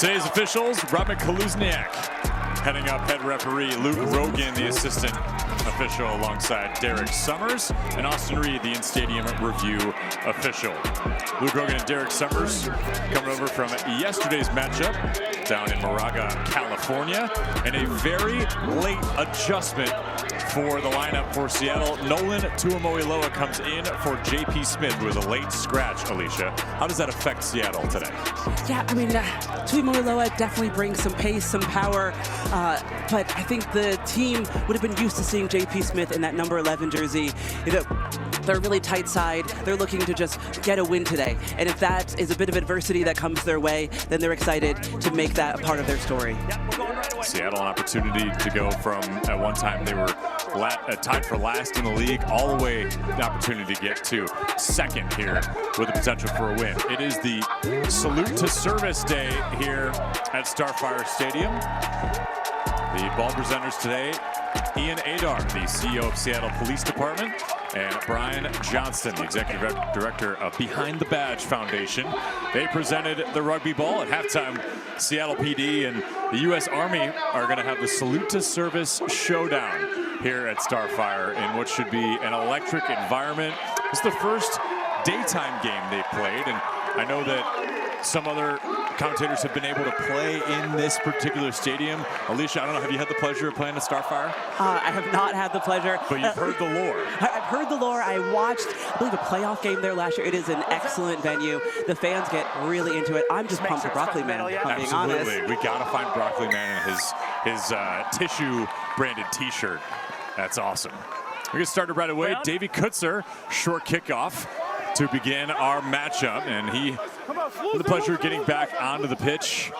Today's officials, Robert Kaluzniak, heading up head referee Luke Rogan, the assistant official, alongside Derek Summers, and Austin Reed, the in-stadium review official. Luke Rogan and Derek Summers coming over from yesterday's matchup down in Moraga, California, and a very late adjustment for the lineup for Seattle. Nolan Tukwila comes in for JP Smith with a late scratch, Alicia. How does that affect Seattle today? Yeah, I mean, Tukwila definitely brings some pace, some power, but I think the team would have been used to seeing JP Smith in that number 11 jersey. You know, they're a really tight side. They're looking to just get a win today. And if that is a bit of adversity that comes their way, then they're excited to make that a part of their story. Seattle, an opportunity to go from, at one time, they were tied for last in the league, all the way the opportunity to get to second here with the potential for a win. It is the Salute to Service Day here at Starfire Stadium. The ball presenters today, Ian Adar, the CEO of Seattle Police Department, and Brian Johnston, the Executive Director of Behind the Badge Foundation. They presented the rugby ball at halftime. Seattle PD and the U.S. Army are going to have the Salute to Service Showdown here at Starfire in what should be an electric environment. It's the first daytime game they played, and I know that some other commentators have been able to play in this particular stadium. Alicia, I don't know, have you had the pleasure of playing at Starfire? I have not had the pleasure. But you've heard the lore. I've heard the lore. I watched, I believe, a playoff game there last year. It is an excellent venue. The fans get really into it. I'm just pumped for Broccoli Man, if I'm being honest. Absolutely. We got to find Broccoli Man in his tissue branded t-shirt. That's awesome. We're going to start it right away. Davey Kutzer, short kickoff to begin our matchup, and he had the pleasure of getting back onto the pitch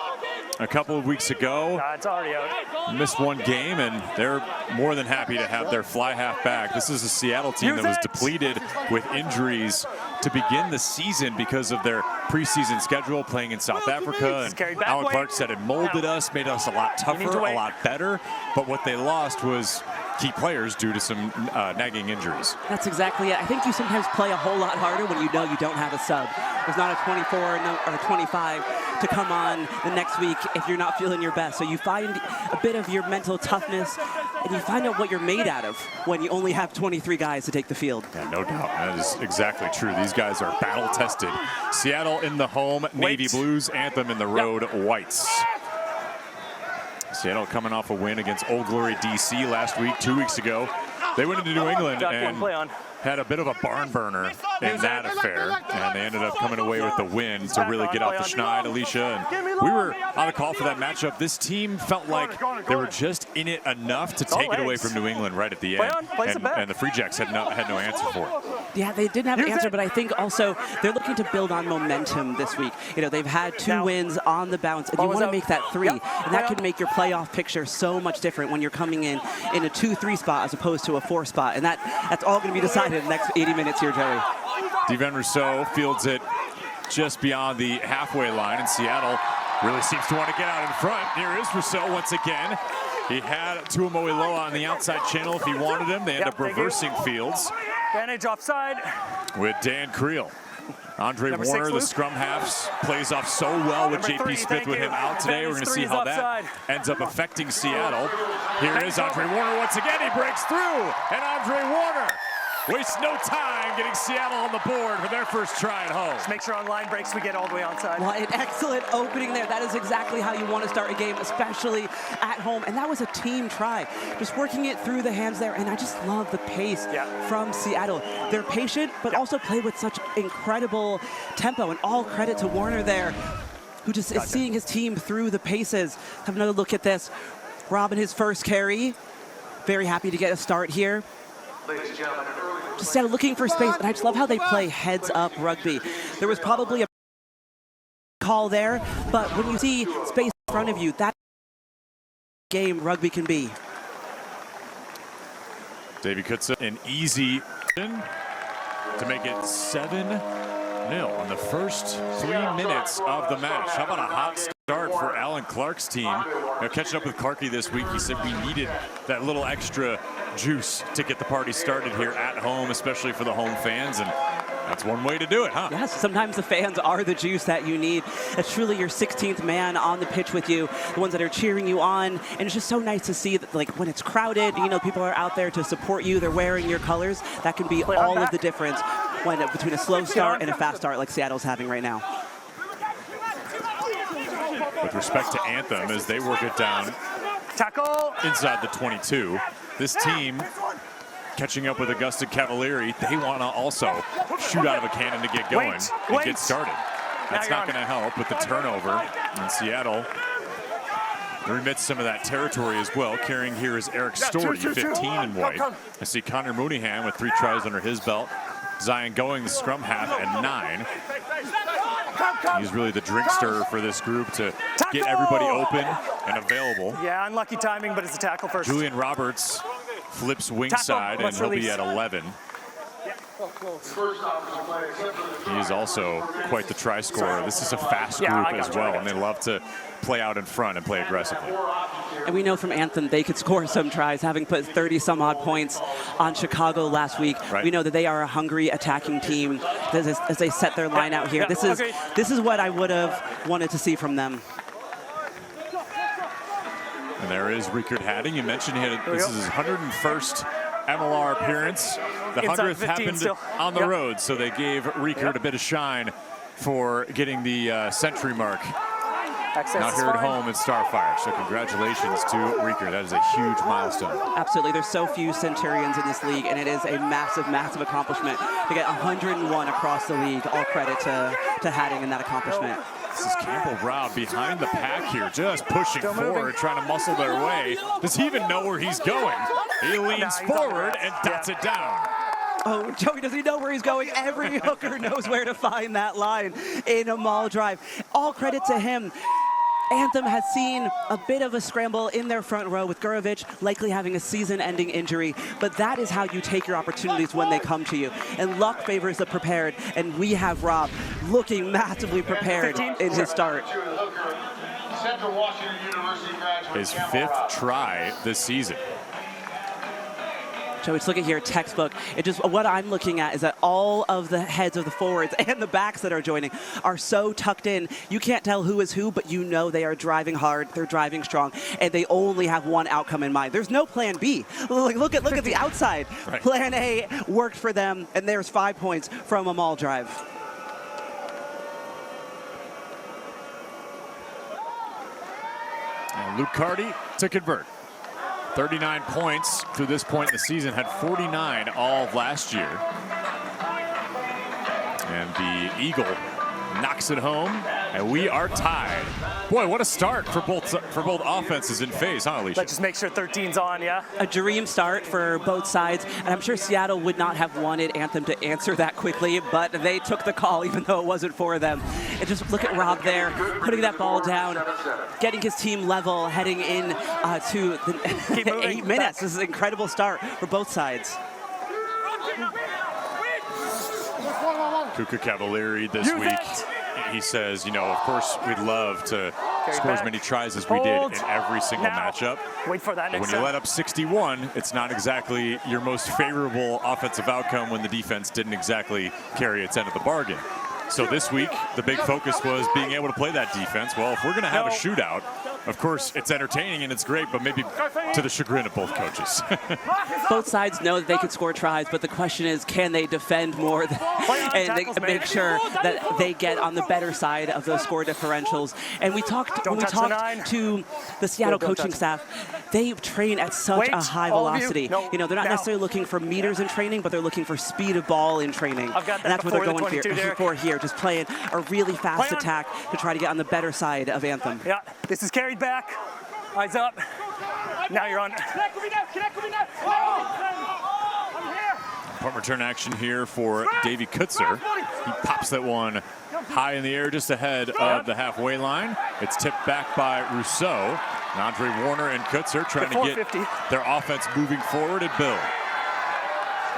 a couple of weeks ago. It's already out. Missed one game, and they're more than happy to have their fly half back. This is a Seattle team that was depleted with injuries to begin the season because of their preseason schedule, playing in South Africa. And Alan Clark said it molded us, made us a lot tougher, a lot better. But what they lost was key players due to some nagging injuries. That's exactly it. I think you sometimes play a whole lot harder when you know you don't have a sub. There's not a 24 or 25 to come on the next week if you're not feeling your best. So you find a bit of your mental toughness, and you find out what you're made out of when you only have 23 guys to take the field. Yeah, no doubt. That is exactly true. These guys are battle-tested. Seattle in the home, Navy Blues. Anthem in the road, Whites. Seattle coming off a win against Old Glory DC last week, 2 weeks ago. They went into New England and had a bit of a barn burner in that affair, and they ended up coming away with the win to really get off the schneid, Alicia. And we were on a call for that matchup. This team felt like they were just in it enough to take it away from New England right at the end, and the Free Jacks had no answer for it. Yeah, they didn't have an answer, but I think also they're looking to build on momentum this week. You know, they've had 2 wins on the bounce, and you want to make that 3, and that could make your playoff picture so much different when you're coming in a 2-3 spot as opposed to a 4 spot, and that's all going to be decided in the next 80 minutes here, Joey. Devan Rousseau fields it just beyond the halfway line, and Seattle really seems to want to get out in front. Here is Rousseau once again. He had Tukwila on the outside channel if he wanted him. They end up reversing fields. Advantage offside. With Dan Creel. Andre Warner, the scrum halves, plays off so well with JP Smith with him out today. We're going to see how that ends up affecting Seattle. Here is Andre Warner once again. He breaks through, and Andre Warner wastes no time getting Seattle on the board for their first try at home. Just make sure on line breaks we get all the way onside. Well, an excellent opening there. That is exactly how you want to start a game, especially at home. And that was a team try. Just working it through the hands there. And I just love the pace from Seattle. They're patient, but also play with such incredible tempo. And all credit to Warner there, who just is seeing his team through the paces. Have another look at this. Robin, his first carry. Very happy to get a start here. Just looking for space, and I just love how they play heads-up rugby. There was probably a call there, but when you see space in front of you, that's game rugby can be. Davey Kutzer, an easy to make it 7-0 on the first 3 minutes of the match. How about a hot start for Alan Clark's team? Now, catching up with Clarkey this week, he said we needed that little extra juice to get the party started here at home, especially for the home fans. And That's one way to do it, huh? Yes, sometimes the fans are the juice that you need. It's truly your 16th man on the pitch with you, the ones that are cheering you on. And it's just so nice to see that, like, when it's crowded, you know, people are out there to support you. They're wearing your colors. That can be all of the difference between a slow start and a fast start like Seattle's having right now. With respect to Anthem, as they work it down Tackle inside the 22, this team catching up with Augusta Cavalieri, they want to also shoot out of a cannon to get going and get started. That's not going to help with the turnover. And Seattle remits some of that territory as well. Carrying here is Eric Storey, 15 in white. I see Connor Mooneyham with 3 tries under his belt. Zion going the scrum half at 9. He's really the drink stirrer for this group to get everybody open and available. Yeah, unlucky timing, but it's a tackle first. Julian Roberts flips wing side, and he'll be at 11. He is also quite the try scorer. This is a fast group as well, and they love to play out in front and play aggressively. And we know from Anthem they could score some tries, having put 30-some-odd points on Chicago last week. Right. We know that they are a hungry attacking team as they set their line out here. This is what I would have wanted to see from them. And there is Rickard Hadding. You mentioned this is his 101st MLR appearance. The 100th happened on the road, so they gave Rickard a bit of shine for getting the century mark. Not here at home in Starfire, so congratulations to Rickard. That is a huge milestone. Absolutely. There's so few Centurions in this league, and it is a massive, massive accomplishment to get 101 across the league. All credit to Hadding in that accomplishment. This is Campbell Brown behind the pack here, just pushing forward, trying to muscle their way. Does he even know where he's going? He leans forward and dots it down. Oh, Joey, does he know where he's going? Every hooker knows where to find that line in a maul drive. All credit to him. Anthem has seen a bit of a scramble in their front row with Gurovic likely having a season-ending injury, but that is how you take your opportunities when they come to you. And luck favors the prepared, and we have Rob looking massively prepared in his start. His 5th try this season. Joey, let's look at here, textbook. What I'm looking at is that all of the heads of the forwards and the backs that are joining are so tucked in. You can't tell who is who, but you know they are driving hard, they're driving strong, and they only have one outcome in mind. There's no plan B. Look at the outside. Right. Plan A worked for them, and there's 5 points from a maul drive. And Luke Carty to convert. 39 points through this point in the season, had 49 all of last year. And the Eagle knocks it home, and we are tied. Boy, what a start for both offenses in phase, huh, Alicia? Let's just make sure 13's on, yeah? A dream start for both sides, and I'm sure Seattle would not have wanted Anthem to answer that quickly, but they took the call even though it wasn't for them. And just look at Rob there, putting that ball down, getting his team level, heading in to the 8 minutes. This is an incredible start for both sides. Kuka Cavalieri this week, he says, you know, of course we'd love to score as many tries as we did in every single matchup. Wait for that but when you let up 61, it's not exactly your most favorable offensive outcome when the defense didn't exactly carry its end of the bargain. So this week, the big focus was being able to play that defense. Well, if we're going to have a shootout, of course, it's entertaining and it's great, but maybe to the chagrin of both coaches. Both sides know that they could score tries, but the question is, can they defend more and make sure that they get on the better side of those score differentials? And we talked to the Seattle coaching staff. They train at such a high velocity. You know, they're not necessarily looking for meters in training, but they're looking for speed of ball in training. And that's what they're going for here, just playing a really fast attack to try to get on the better side of Anthem. Yeah, this is carried back. Eyes up. Now you're on. Punt return action here for Davey Kutzer. He pops that one high in the air just ahead of the halfway line. It's tipped back by Rousseau. And Andre Warner and Kutzer trying to get their offense moving forward and build.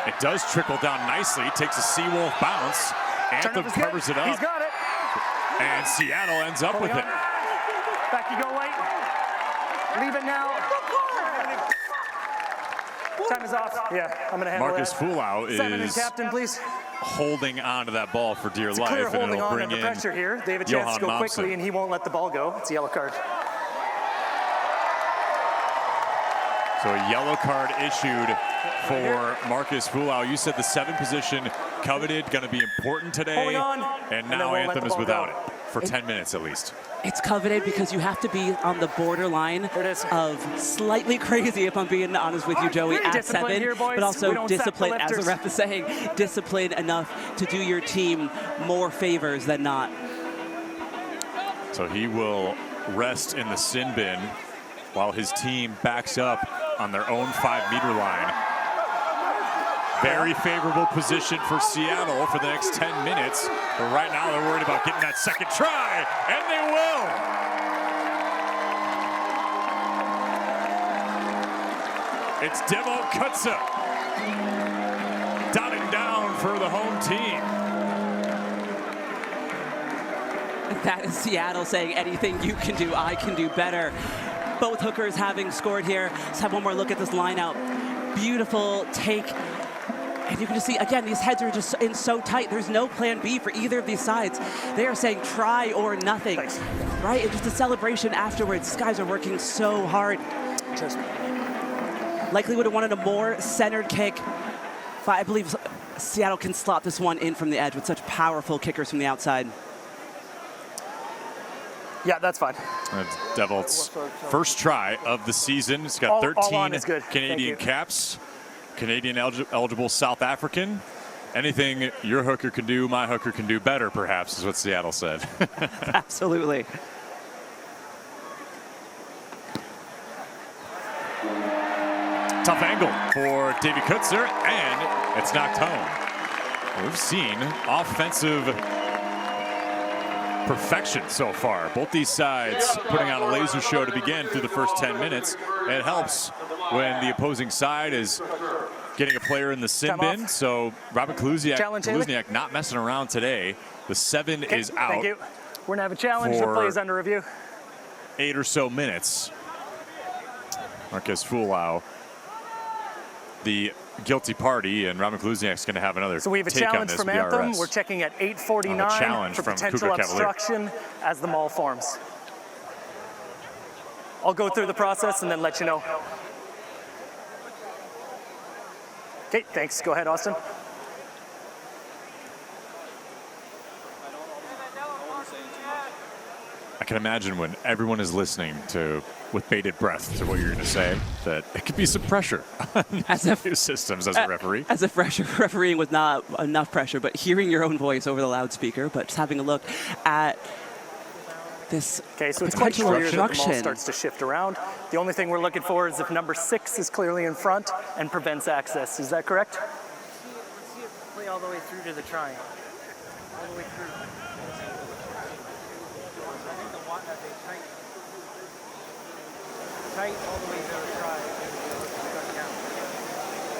It does trickle down nicely. Takes a Seawolf bounce. Anthem covers it up. He's got it. And Seattle ends up with it. Back you go, White. Leave it now. Time is off. Yeah, I'm going to handle Marcus that. Fulau is Send a new captain, please. holding on to that ball for dear It's life, clear and holding it'll on bring under in pressure here. They have a chance to go Johan quickly, Momsen. and he won't let the ball go. It's a yellow card. So a yellow card issued for Marcus Fulau. You said the 7 position coveted, going to be important today, Holding on, and then now won't let Anthem the is ball without go. it for 10 minutes at least. It's coveted because you have to be on the borderline There it is. of slightly crazy, if I'm being honest with you, Joey, at Discipline 7, here, boys. but We also don't sack the disciplined, as the lifters. ref is saying, disciplined enough to do your team more favors than not. So he will rest in the sin bin while his team backs up on their own 5-meter line. Very favorable position for Seattle for the next 10 minutes. But right now they're worried about getting that second try, and they will. It's Demo Kutsa dotting down for the home team. That is Seattle saying anything you can do, I can do better. Both hookers having scored here. Let's have one more look at this line out. Beautiful take. And you can just see, again, these heads are just in so tight. There's no plan B for either of these sides. They are saying try or nothing, Thanks. right? And just a celebration afterwards. These guys are working so hard. Cheers. Likely would have wanted a more centered kick. But I believe Seattle can slot this one in from the edge with such powerful kickers from the outside. Yeah, that's fine. That's Devilt's first try of the season. It's got All 13 on is good. Thank Canadian you. caps. Canadian eligible South African. Anything your hooker can do, my hooker can do better, perhaps, is what Seattle said. Absolutely. Tough angle for Davy Kutzer, and it's knocked home. We've seen offensive perfection so far. Both these sides putting on a laser show to begin through the first 10 minutes. It helps when the opposing side is getting a player in the sin Time bin. off. So Robert Challenge, Haley. Kaluzniak not messing around today. The 7 Okay, is out. Thank you. We're going to have a challenge. The for- play is under review. 8 or so minutes. Marcus Fulau, the guilty party, and Robin Kaluzniak's going to have another So we have a take on challenge this from Anthem. BRS. We're checking at 8:49 challenge for from potential Cougar Cavalier. obstruction as the maul forms. I'll go through the process and then let you know. Okay, thanks. Go ahead, Austin. I can imagine when everyone is listening to, with bated breath, to what you're going to say, that it could be some pressure on As if- new systems as a referee. As if refereeing was not enough pressure, but hearing your own voice over the loudspeaker, but just having a look at this Okay, so it's quite potential clear that the maul obstruction. starts to shift around. The only thing we're looking for is if number 6 is clearly in front and prevents access. Is that correct? Let's see it play all the way through to the try. All the way through. I think the tight all the way to the try. Start down.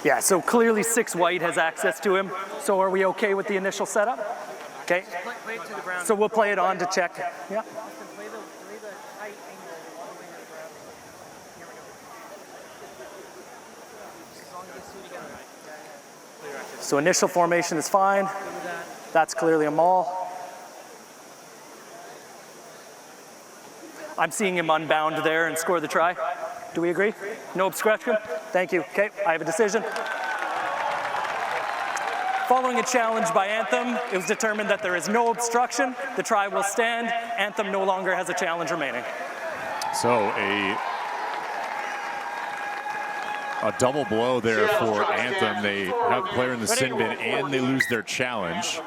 Yeah, so clearly 6 white has access to him. So are we okay with the initial setup? Okay, Play it to the ground. so we'll play it on to check. Yeah. Austin, play the tight angle all the way to the ground. Here we go. As long as you see together. Clear access. So initial formation is fine. Do that. That's clearly a maul. I'm seeing him unbound there and score the try. Do we agree? No obstruction? Thank you. Okay, I have a decision. Following a challenge by Anthem, it was determined that there is no obstruction. The try will stand. Anthem no longer has a challenge remaining. So a double blow there for Anthem. They have a player in the sin bin and they lose their challenge.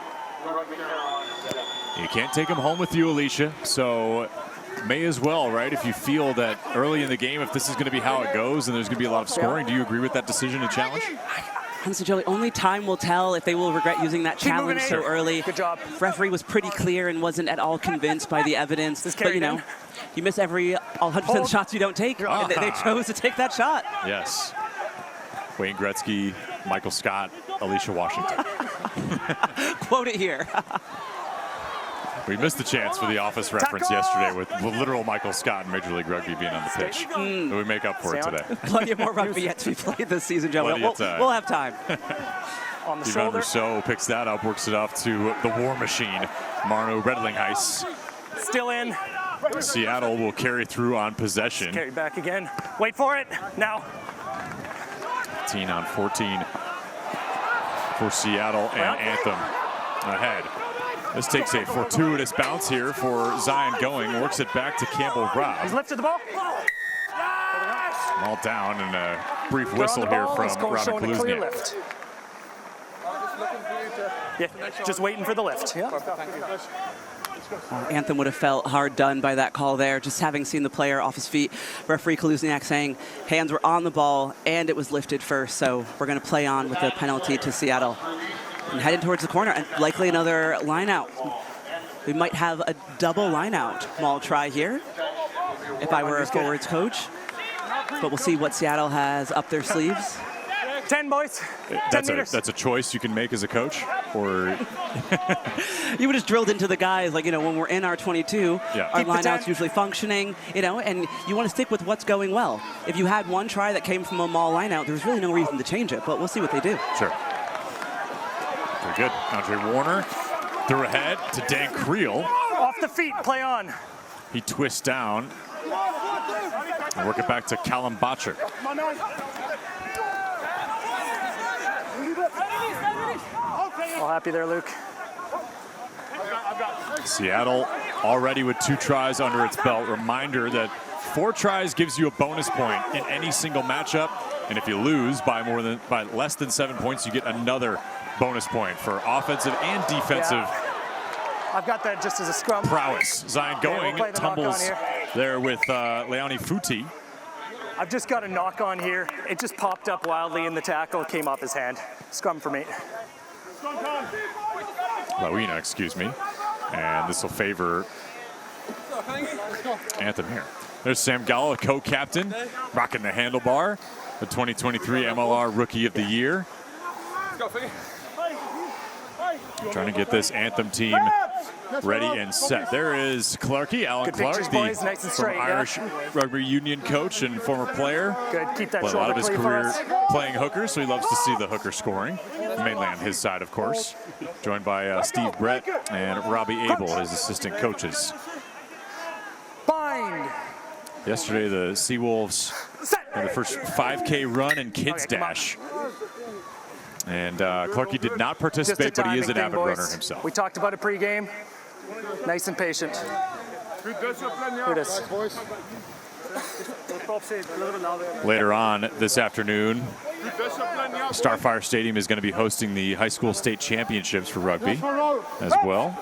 You can't take them home with you, Alicia, so may as well, right? If you feel that early in the game, if this is going to be how it goes and there's going to be a lot of scoring, do you agree with that decision and challenge? Honestly, Joey, only time will tell if they will regret using that Keep challenge moving, so Aiden. early. Good job. Referee was pretty clear and wasn't at all convinced by the evidence. This But, you carried know, in. you miss all 100% Hold. shots you don't take. And they chose to take that shot. Yes. Wayne Gretzky, Michael Scott, Alicia Washington. Quote it here. We missed the chance for the office reference yesterday with literal Michael Scott in Major League Rugby being on the pitch. But we make up for it today. Plenty of more rugby yet to be played this season, Joe. We'll have time. On the Ivan shoulder. Rousseau picks that up, works it off to the War Machine, Marno Redlinghuis. Still in. Seattle will carry through on possession. Carry back again. Wait for it. Now. 15 on 14 for Seattle, and Anthem ahead. This takes a fortuitous bounce here for Zion Going, works it back to Campbell Robb. He's lifted the ball. All down, and a brief whistle here from Robin Kaluzniak. Yeah, just waiting for the lift. Yeah. Anthem would have felt hard done by that call there, just having seen the player off his feet. Referee Kaluzniak saying hands were on the ball and it was lifted first, so we're going to play on with the penalty to Seattle. And heading towards the corner, and likely another line out. We might have a double line out Maul try here, if I were a forwards coach. But we'll see what Seattle has up their sleeves. 10, boys. 10 meters. That's a choice you can make as a coach, or you would just drilled into the guys, like, when we're in our 22, our lineout's usually functioning, and you want to stick with what's going well. If you had one try that came from a Maul lineout, there's really no reason to change it, but we'll see what they do. Sure. Very good. Andre Warner threw ahead to Dan Creel. Off the feet, play on. He twists down. And work it back to Callum Botcher. All happy there, Luke. Seattle already with 2 tries under its belt. Reminder that 4 tries gives you a bonus point in any single matchup, and if you lose by less than 7 points, you get another bonus point for offensive and defensive. Yeah. I've got that just as a scrum. Prowess. Zion Going tumbles there with Leone Futi. I've just got a knock on here. It just popped up wildly in the tackle, came off his hand. Scrum for me. Lawina, excuse me. And this will favor Anthem here. There's Sam Gallo, co-captain, rocking the handlebar, the 2023 MLR Rookie of the Year. Trying to get this Anthem team ready and set. There is Clarkey, Alan Clark, boys, nice and straight, Irish Rugby Union coach and former player. Good, keep that Played a lot of his career us. playing hooker, so he loves to see the hooker scoring. Mainly on his side, of course. Joined by Steve Brett and Robbie Abel, his assistant coaches. Bind. Yesterday, the Seawolves had the first 5K run and kids dash. And Clarkey did not participate, but he is an avid runner himself. We talked about it pregame. Nice and patient. Here it is. Later on this afternoon, Starfire Stadium is going to be hosting the high school state championships for rugby as well.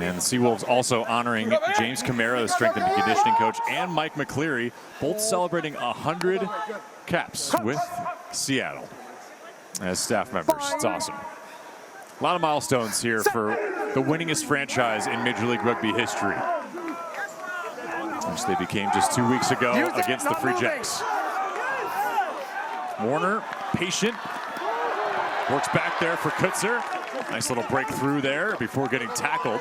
And the Seawolves also honoring James Camara, the strength and conditioning coach, and Mike McCleary, both celebrating 100 caps with Seattle as staff members. It's awesome. A lot of milestones here for the winningest franchise in Major League Rugby history, which they became just 2 weeks ago against the Free Jacks. Warner, patient, works back there for Kutzer. Nice little breakthrough there before getting tackled.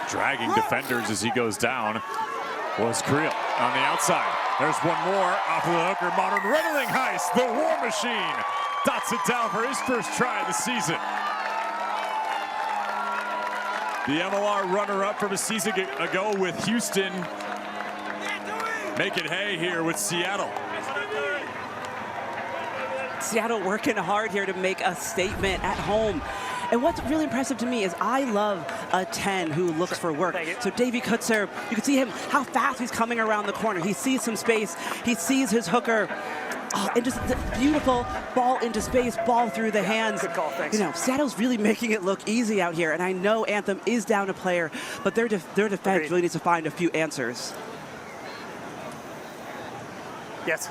Dragging defenders as he goes down was Creel on the outside. There's one more off of the hooker. Modern Redlinghuis, the War Machine, dots it down for his first try of the season. The MLR runner-up from a season ago with Houston. Making hay here with Seattle. Seattle working hard here to make a statement at home. And what's really impressive to me is I love a 10 who looks for work. So Davey Kutzer, you can see him, how fast he's coming around the corner. He sees some space. He sees his hooker. Oh, and just the beautiful ball into space, ball through the hands. Good call, thanks. Seattle's really making it look easy out here. And I know Anthem is down a player, but their defense really needs to find a few answers. Yes.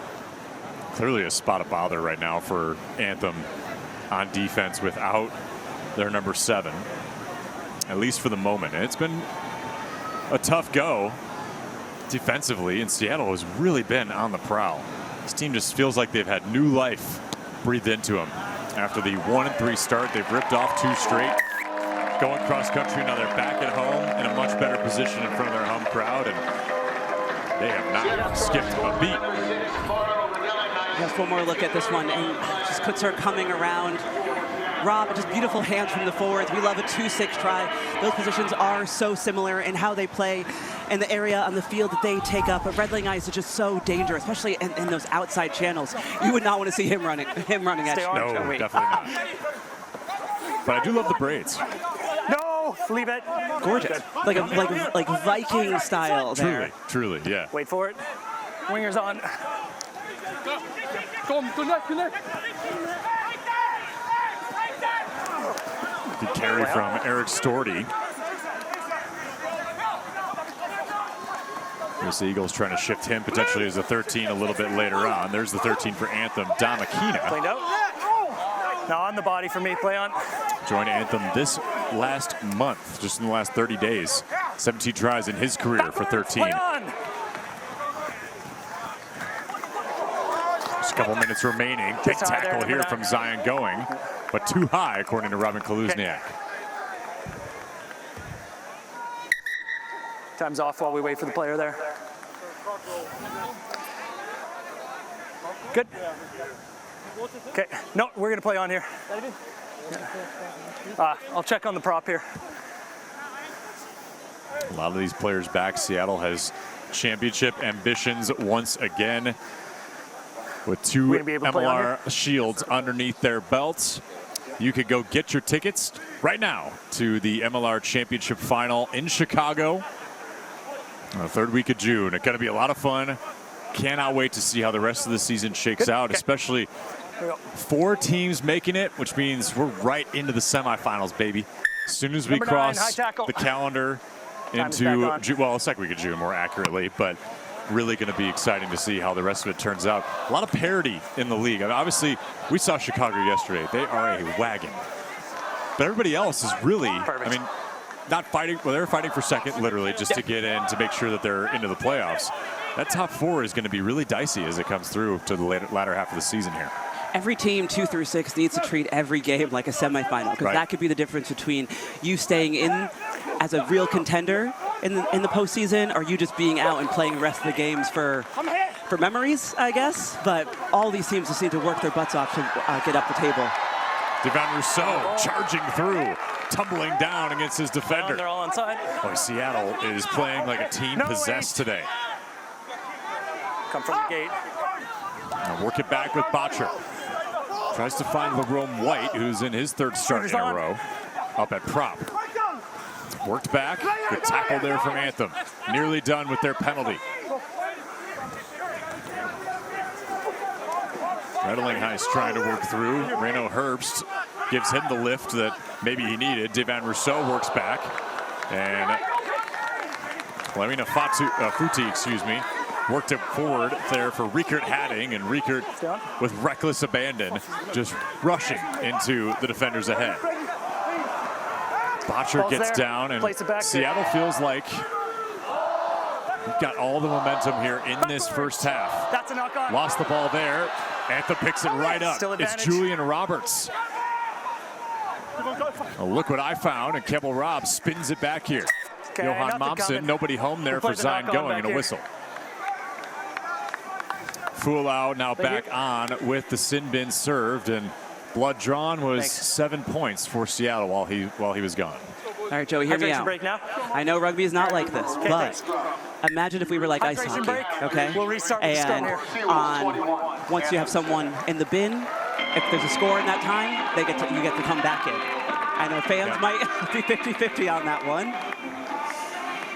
Clearly a spot of bother right now for Anthem on defense without their number 7, at least for the moment. And it's been a tough go defensively, and Seattle has really been on the prowl. This team just feels like they've had new life breathed into them After the 1-3 start, they've ripped off 2 straight. Going cross country, now they're back at home in a much better position in front of their home crowd, and they have not skipped a beat. Just one more look at this one, and just Kutzer coming around. Rob, just beautiful hands from the forwards. We love a 2-6 try. Those positions are so similar in how they play in the area on the field that they take up. But Red Ling Ice is just so dangerous, especially in those outside channels. You would not want to see him running at you. No, definitely not. But I do love the braids. No, leave it. Gorgeous, like Viking style there. Truly, yeah. Wait for it. Wingers on. Good carry from Eric Storty. The Eagles trying to shift him potentially as a 13 a little bit later on. There's the 13 for Anthem, Dom Aquina. Cleaned out. Now on the body for me, play on. Joined Anthem this last month, just in the last 30 days. 17 tries in his career for 13. Play on. Just a couple minutes remaining. Big tackle here from Zion going, but too high, according to Robin Kaluzniak. Time's off while we wait for the player there. Good. Okay, no, we're gonna play on here. I'll check on the prop here. A lot of these players back. Seattle has championship ambitions once again, with 2 MLR shields underneath their belts. You could go get your tickets right now to the MLR Championship Final in Chicago. The 3rd week of June. It's going to be a lot of fun. Cannot wait to see how the rest of the season shakes out, especially 4 teams making it, which means we're right into the semifinals, baby. As soon as we cross the calendar into June, well, the 2nd week of June, more accurately, but really going to be exciting to see how the rest of it turns out. A lot of parity in the league. I mean, obviously, we saw Chicago yesterday. They are a wagon. But everybody else is really, I mean, not fighting, well, they're fighting for 2nd, literally, just to get in, to make sure that they're into the playoffs. That top 4 is going to be really dicey as it comes through to the latter half of the season here. Every team 2 through 6 needs to treat every game like a semifinal, because that could be the difference between you staying in as a real contender in the postseason, or you just being out and playing the rest of the games for memories, I guess. But all these teams just need to work their butts off to get up the table. Devan Rousseau charging through, tumbling down against his defender. They're all inside. Boy, Seattle is playing like a team possessed today. Come from the gate. Now work it back with Botcher. Tries to find Lerome White, who's in his 3rd start in a row, up at prop. Worked back. Good tackle there from Anthem. Nearly done with their penalty. Red Ling Ice trying to work through. Reno Herbst gives him the lift that maybe he needed. Devan Rousseau works back. And Lamina Futi, excuse me, worked it forward there for Riekert Hadding, and Riekert, with reckless abandon, just rushing into the defenders ahead. Botcher gets down, and Seattle feels like we've got all the momentum here in this first half. That's a knock on. Lost the ball there. Anthem picks it right up. It's Julian Roberts. Oh, look what I found, and Keble Robb spins it back here. Johan Momsen, nobody home there for Zion going, and a whistle. Fulau now back on with the sin bin served, and blood drawn was 7 points for Seattle while he was gone. All right, Joey, hear me out. Break now. I know rugby is not like this, but imagine if we were like ice hockey, okay? We'll restart with and once you have someone in the bin, if there's a score in that time, you get to come back in. I know fans might be 50-50 on that one.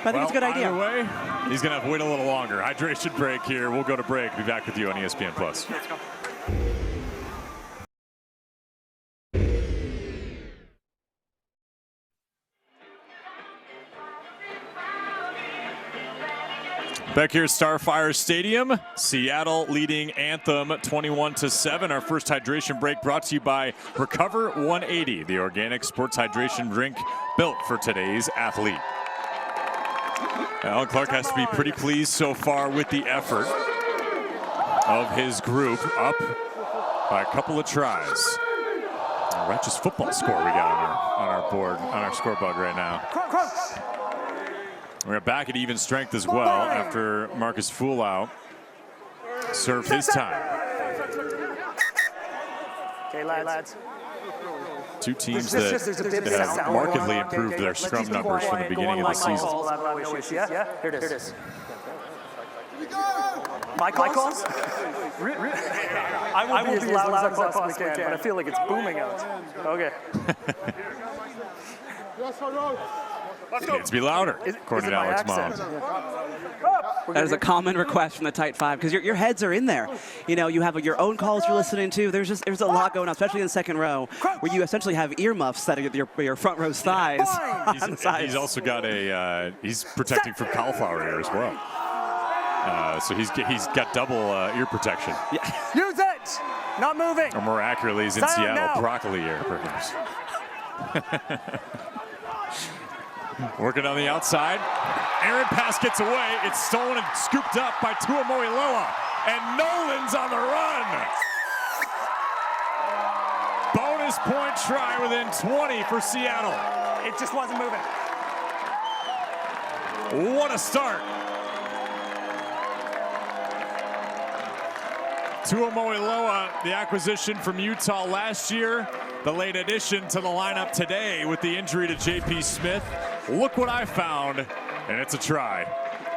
But I think it's a good idea. Either way, he's going to have to wait a little longer. Hydration break here. We'll go to break. Be back with you on ESPN+. Let's go. Back here at Starfire Stadium, Seattle leading Anthem 21-7. Our first hydration break brought to you by Recover 180, the organic sports hydration drink built for today's athlete. Alan Clark has to be pretty pleased so far with the effort of his group, up by a couple of tries. righteous football score we got on our board, on our scoreboard right now. We're back at even strength as well after Marcus Fulau served his time. Okay, lads. Two teams that have markedly improved their scrum numbers from the beginning of the season. Yeah, here it is. My calls? I will be as loud as I possibly can, but I feel like it's booming out. Okay. It needs to be louder, according to Alex Mom. That is a common request from the tight five because your heads are in there. You know, you have your own calls you're listening to. There's a lot going on, especially in the second row, where you essentially have earmuffs that are your front row's thighs. He's also got he's protecting from cauliflower ear as well. So he's got double ear protection. Yeah. Use it! Not moving! Or more accurately, he's in Seattle, now. broccoli ear, perhaps. Working on the outside. Aaron pass gets away. It's stolen and scooped up by Tukwila. And Nolan's on the run. Bonus point try within 20 for Seattle. It just wasn't moving. What a start. Tukwila, the acquisition from Utah last year, the late addition to the lineup today with the injury to J.P. Smith. Look what I found, and it's a try.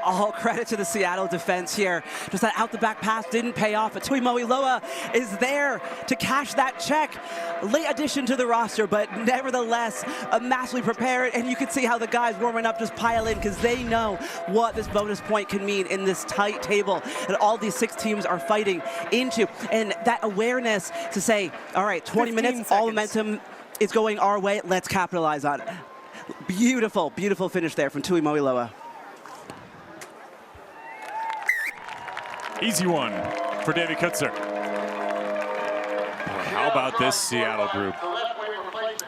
All credit to the Seattle defense here. Just that out-the-back pass didn't pay off, but Tukwila is there to cash that check. Late addition to the roster, but nevertheless, massively prepared, and you can see how the guys warming up just pile in because they know what this bonus point can mean in this tight table that all these 6 teams are fighting into. And that awareness to say, all right, 20 minutes, all momentum is going our way, let's capitalize on it. Beautiful, beautiful finish there from Tukwila. Easy one for Davey Kutzer. How about this Seattle group?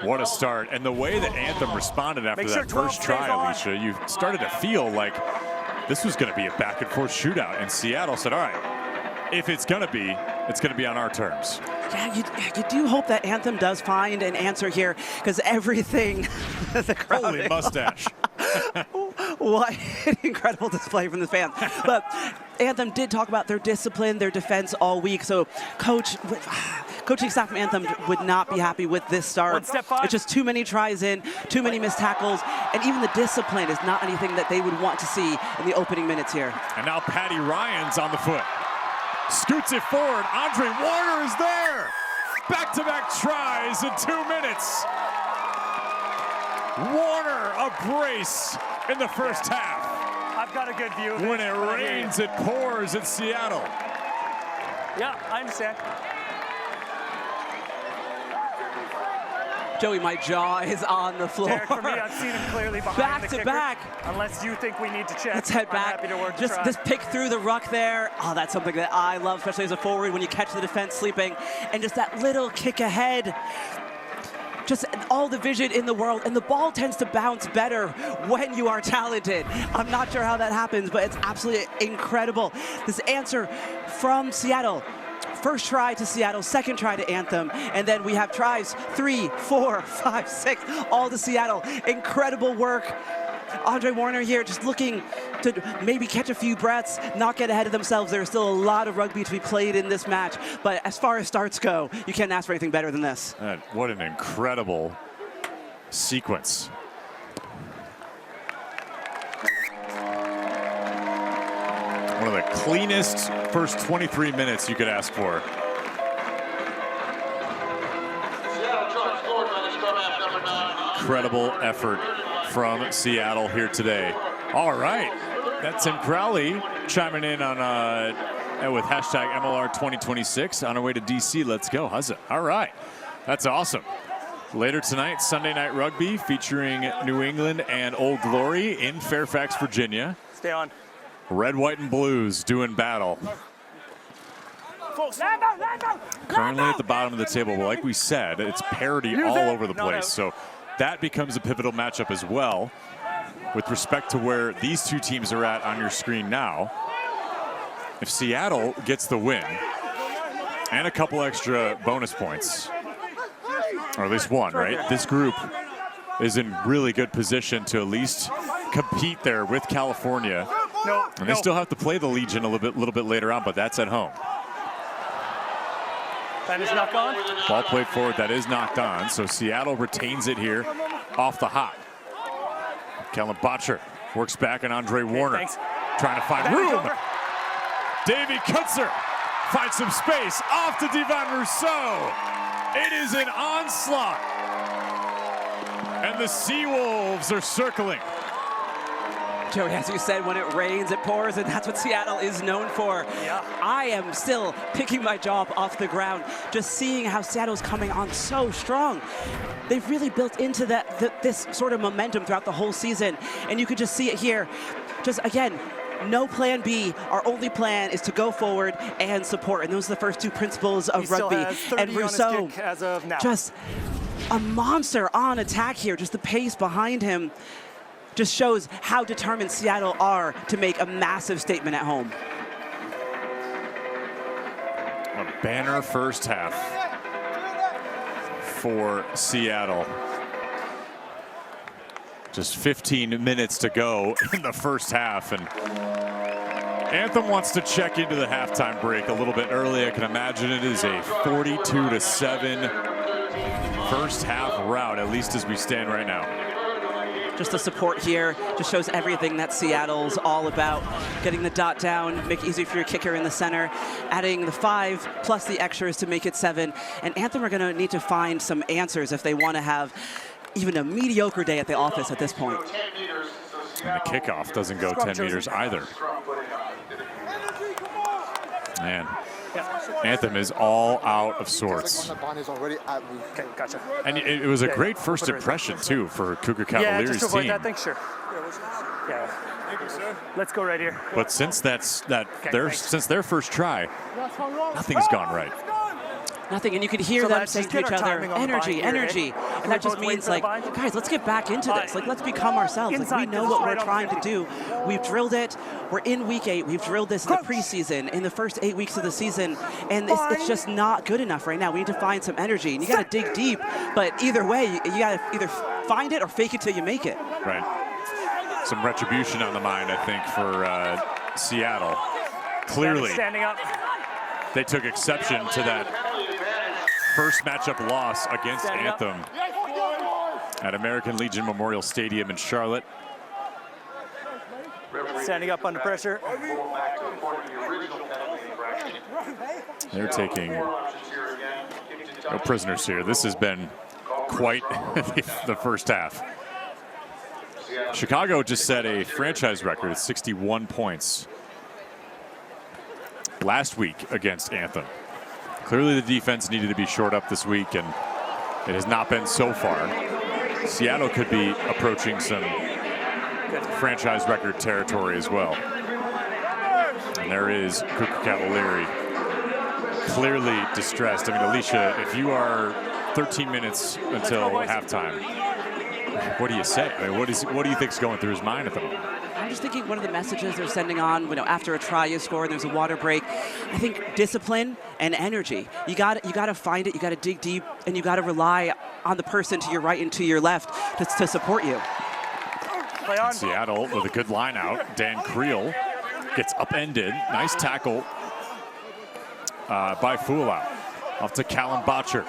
What a start. And the way that Anthem responded after that first try, Alicia, you started to feel like this was going to be a back-and-forth shootout. And Seattle said, all right, if it's going to be on our terms. Yeah, you do hope that Anthem does find an answer here because everything the crowd Holy mustache. What an incredible display from the fans. But Anthem did talk about their discipline, their defense all week. So coaching staff from Anthem would not be happy with this start. It's just too many tries in, too many missed tackles, and even the discipline is not anything that they would want to see in the opening minutes here. And now Patty Ryan's on the foot. Scoots it forward. Andre Warner is there. Back-to-back tries in 2 minutes. Warner, a brace in the first half. I've got a good view of it. When it rains, it pours in Seattle. Yeah, I understand. Joey, my jaw is on the floor. Derek, for me, I've seen him clearly behind the kicker. Back. Unless you think we need to check. Let's head back. I'm happy to work Just this pick through the ruck there. Oh, that's something that I love, especially as a forward when you catch the defense sleeping. And just that little kick ahead. Just all the vision in the world, and the ball tends to bounce better when you are talented. I'm not sure how that happens, but it's absolutely incredible. This answer from Seattle. First try to Seattle, second try to Anthem, and then we have tries 3, 4, 5, 6, all to Seattle. Incredible work. Andre Warner here just looking to maybe catch a few breaths, not get ahead of themselves. There's still a lot of rugby to be played in this match, but as far as starts go, you can't ask for anything better than this. What an incredible sequence. One of the cleanest first 23 minutes you could ask for. Incredible effort from Seattle here today. All right, that's Tim Crowley chiming in on with hashtag MLR 2026 on our way to DC. Let's go, how's it? All right, that's awesome. Later tonight, Sunday Night Rugby featuring New England and Old Glory in Fairfax, Virginia. Stay on. Red, white, and blues doing battle. Currently at the bottom of the table, like we said, it's parity all over the place. So that becomes a pivotal matchup as well with respect to where these two teams are at on your screen now. If Seattle gets the win and a couple extra bonus points, or at least one, right? This group is in really good position to at least compete there with California. And they still have to play the Legion a little bit later on, but that's at home. That is knocked on. Ball played forward, that is knocked on. So Seattle retains it here off the hot. Kellen Botcher works back on Andre Warner. Trying to find room. Davey Kutzer finds some space off to Devon Rousseau. It is an onslaught. And the Seawolves are circling. Joey, as you said, when it rains, it pours, and that's what Seattle is known for. Yeah. I am still picking my jaw up off the ground, just seeing how Seattle's coming on so strong. They've really built into this sort of momentum throughout the whole season, and you could just see it here. Just, again, no plan B. Our only plan is to go forward and support, and those are the first two principles of rugby. And Rousseau, as of now. just a monster on attack here. Just the pace behind him just shows how determined Seattle are to make a massive statement at home. A banner first half for Seattle. Just 15 minutes to go in the first half, and Anthem wants to check into the halftime break a little bit early. I can imagine it is a 42-7 first half rout, at least as we stand right now. Just the support here just shows everything that Seattle's all about. Getting the dot down, make it easy for your kicker in the center, adding the 5 plus the extras to make it 7. And Anthem are gonna need to find some answers if they wanna have even a mediocre day at the office at this point. And the kickoff doesn't go 10 meters either. Man, Anthem is all out of sorts. Okay, gotcha. And it was a great first impression, too, for Cougar Yeah, Cavalier's just to avoid team. that thing, sure. Yeah. Let's go right here. But since since their first try, nothing's gone right. Nothing, and you could hear So them let's saying just to get each our other, timing on the energy, bind here, energy. Ed. And that just Both ways means, to the like, bind. guys, let's get back into this. Like, let's become ourselves. Like, we Inside, know this what is we're right on trying to 50. do. We've drilled it. We're in week 8. We've drilled this in the preseason, in the first 8 weeks of the season, and it's just not good enough right now. We need to find some energy, and you got to dig deep. But either way, you got to either find it or fake it till you make it. Right. Some retribution on the mind, I think, for Seattle. Clearly, Standing up. they took exception to that first matchup loss against Anthem at American Legion Memorial Stadium in Charlotte. Standing up under pressure. They're taking no prisoners here. This has been quite the first half. Chicago just set a franchise record at 61 points last week against Anthem. Clearly the defense needed to be shored up this week, and it has not been so far. Seattle could be approaching some franchise record territory as well. And there is Cougar Cavalieri, clearly distressed. I mean, Alicia, if you are 13 minutes until halftime, what do you say? I mean, what do you think's going through his mind at the moment? I'm just thinking one of the messages they're sending on, after a try you score and there's a water break. I think discipline and energy. You got to find it. You got to dig deep, and you got to rely on the person to your right and to your left to support you. Play on. Seattle with a good line out. Dan Creel gets upended. Nice tackle by Tukwila. Off to Callum Botcher.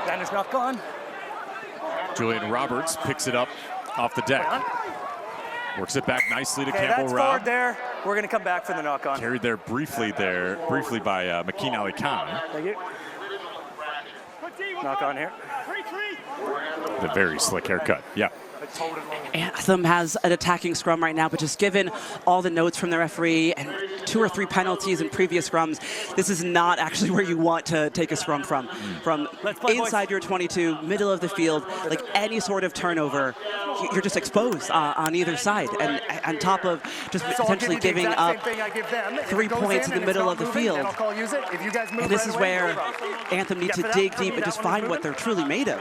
That is not gone. Julian Roberts picks it up off the deck. Works it back nicely to Okay, Campbell that's Robb. forward there. We're going to come back for the knock on. Carried there briefly by Makeen Ali Khan. Thank you. Knock on here. The very slick haircut. Yeah. Anthem has an attacking scrum right now, but just given all the notes from the referee and 2 or 3 penalties in previous scrums, this is not actually where you want to take a scrum from. From inside your 22, middle of the field, like any sort of turnover, you're just exposed on either side. And on top of just potentially giving up 3 points in the middle of the field. And this is where Anthem needs to dig deep and just find what they're truly made of.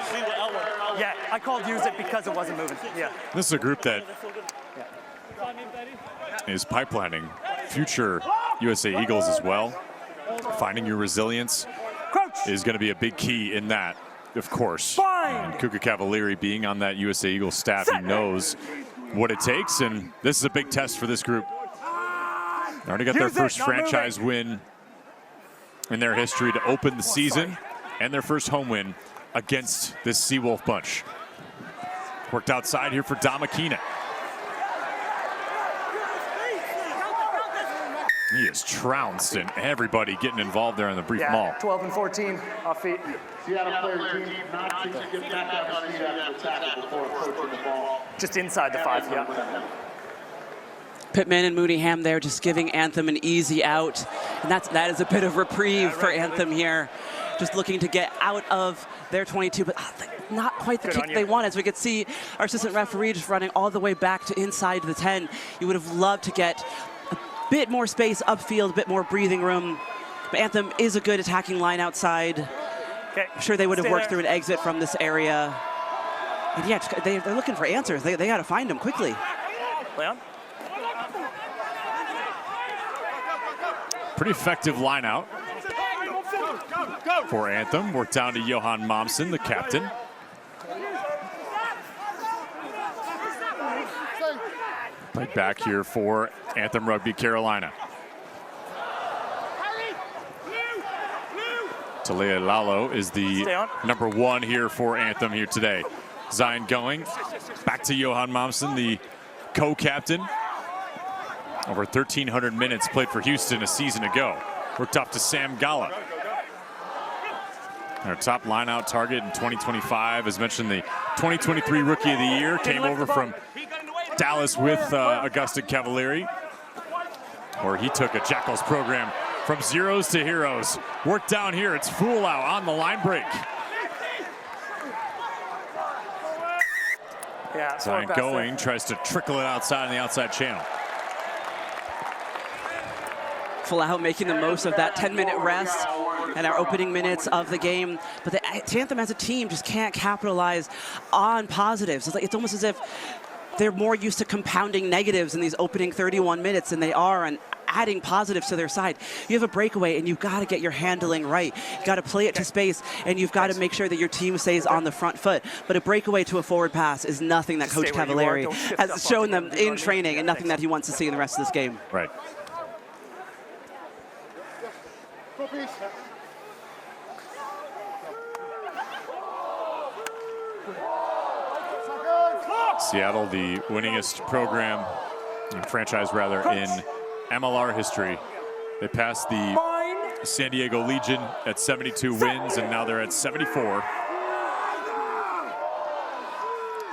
Yeah, I called use it because it wasn't moving. Yeah. This is a group that is pipelining future USA Eagles as well. Finding your resilience. is going to be a big key in that, of course. And Kuka Cavalieri being on that USA Eagles staff, he knows what it takes, and this is a big test for this group. They already got their first franchise win in their history to open the season, and their first home win against this Seawolf bunch. Worked outside here for Damakina. He is trounced, and everybody getting involved there in the brief maul. 12 and 14 off feet. Just inside the 5, yeah. Pittman and Mooneyham there just giving Anthem an easy out. And that is a bit of reprieve for Anthem here. Just looking to get out of their 22, but not quite the kick they want. As we could see our assistant referee just running all the way back to inside the 10. You would have loved to get a bit more space upfield, a bit more breathing room. But Anthem is a good attacking line outside. I'm sure they would have worked through an exit from this area. And yeah, they're looking for answers. They got to find them quickly. Leon? Pretty effective line out for Anthem. Worked down to Johan Momsen, the captain. Played back here for Anthem Rugby Carolina. Talia Lalo is the number 1 here for Anthem here today. Zion going back to Johan Momsen, the co-captain. Over 1,300 minutes played for Houston a season ago. Worked off to Sam Gala. Our top line-out target in 2025, as mentioned, the 2023 Rookie of the Year, came over from Dallas with Augusta Cavalieri, where he took a Jackals program from zeros to heroes. Worked down here, it's Fulau on the line break. Zion going, tries to trickle it outside in the outside channel. Fulau making the most of that 10-minute rest and our opening minutes of the game. But the Anthem as a team just can't capitalize on positives. It's almost as if they're more used to compounding negatives in these opening 31 minutes than they are on adding positives to their side. You have a breakaway and you've got to get your handling right. You've got to play it to space, and you've got to make sure that your team stays on the front foot. But a breakaway to a forward pass is nothing that Coach Cavalieri has shown them in training, and nothing that he wants to see in the rest of this game. Right. Seattle, the winningest program, franchise rather, in MLR history. They passed the San Diego Legion at 72 wins, and now they're at 74.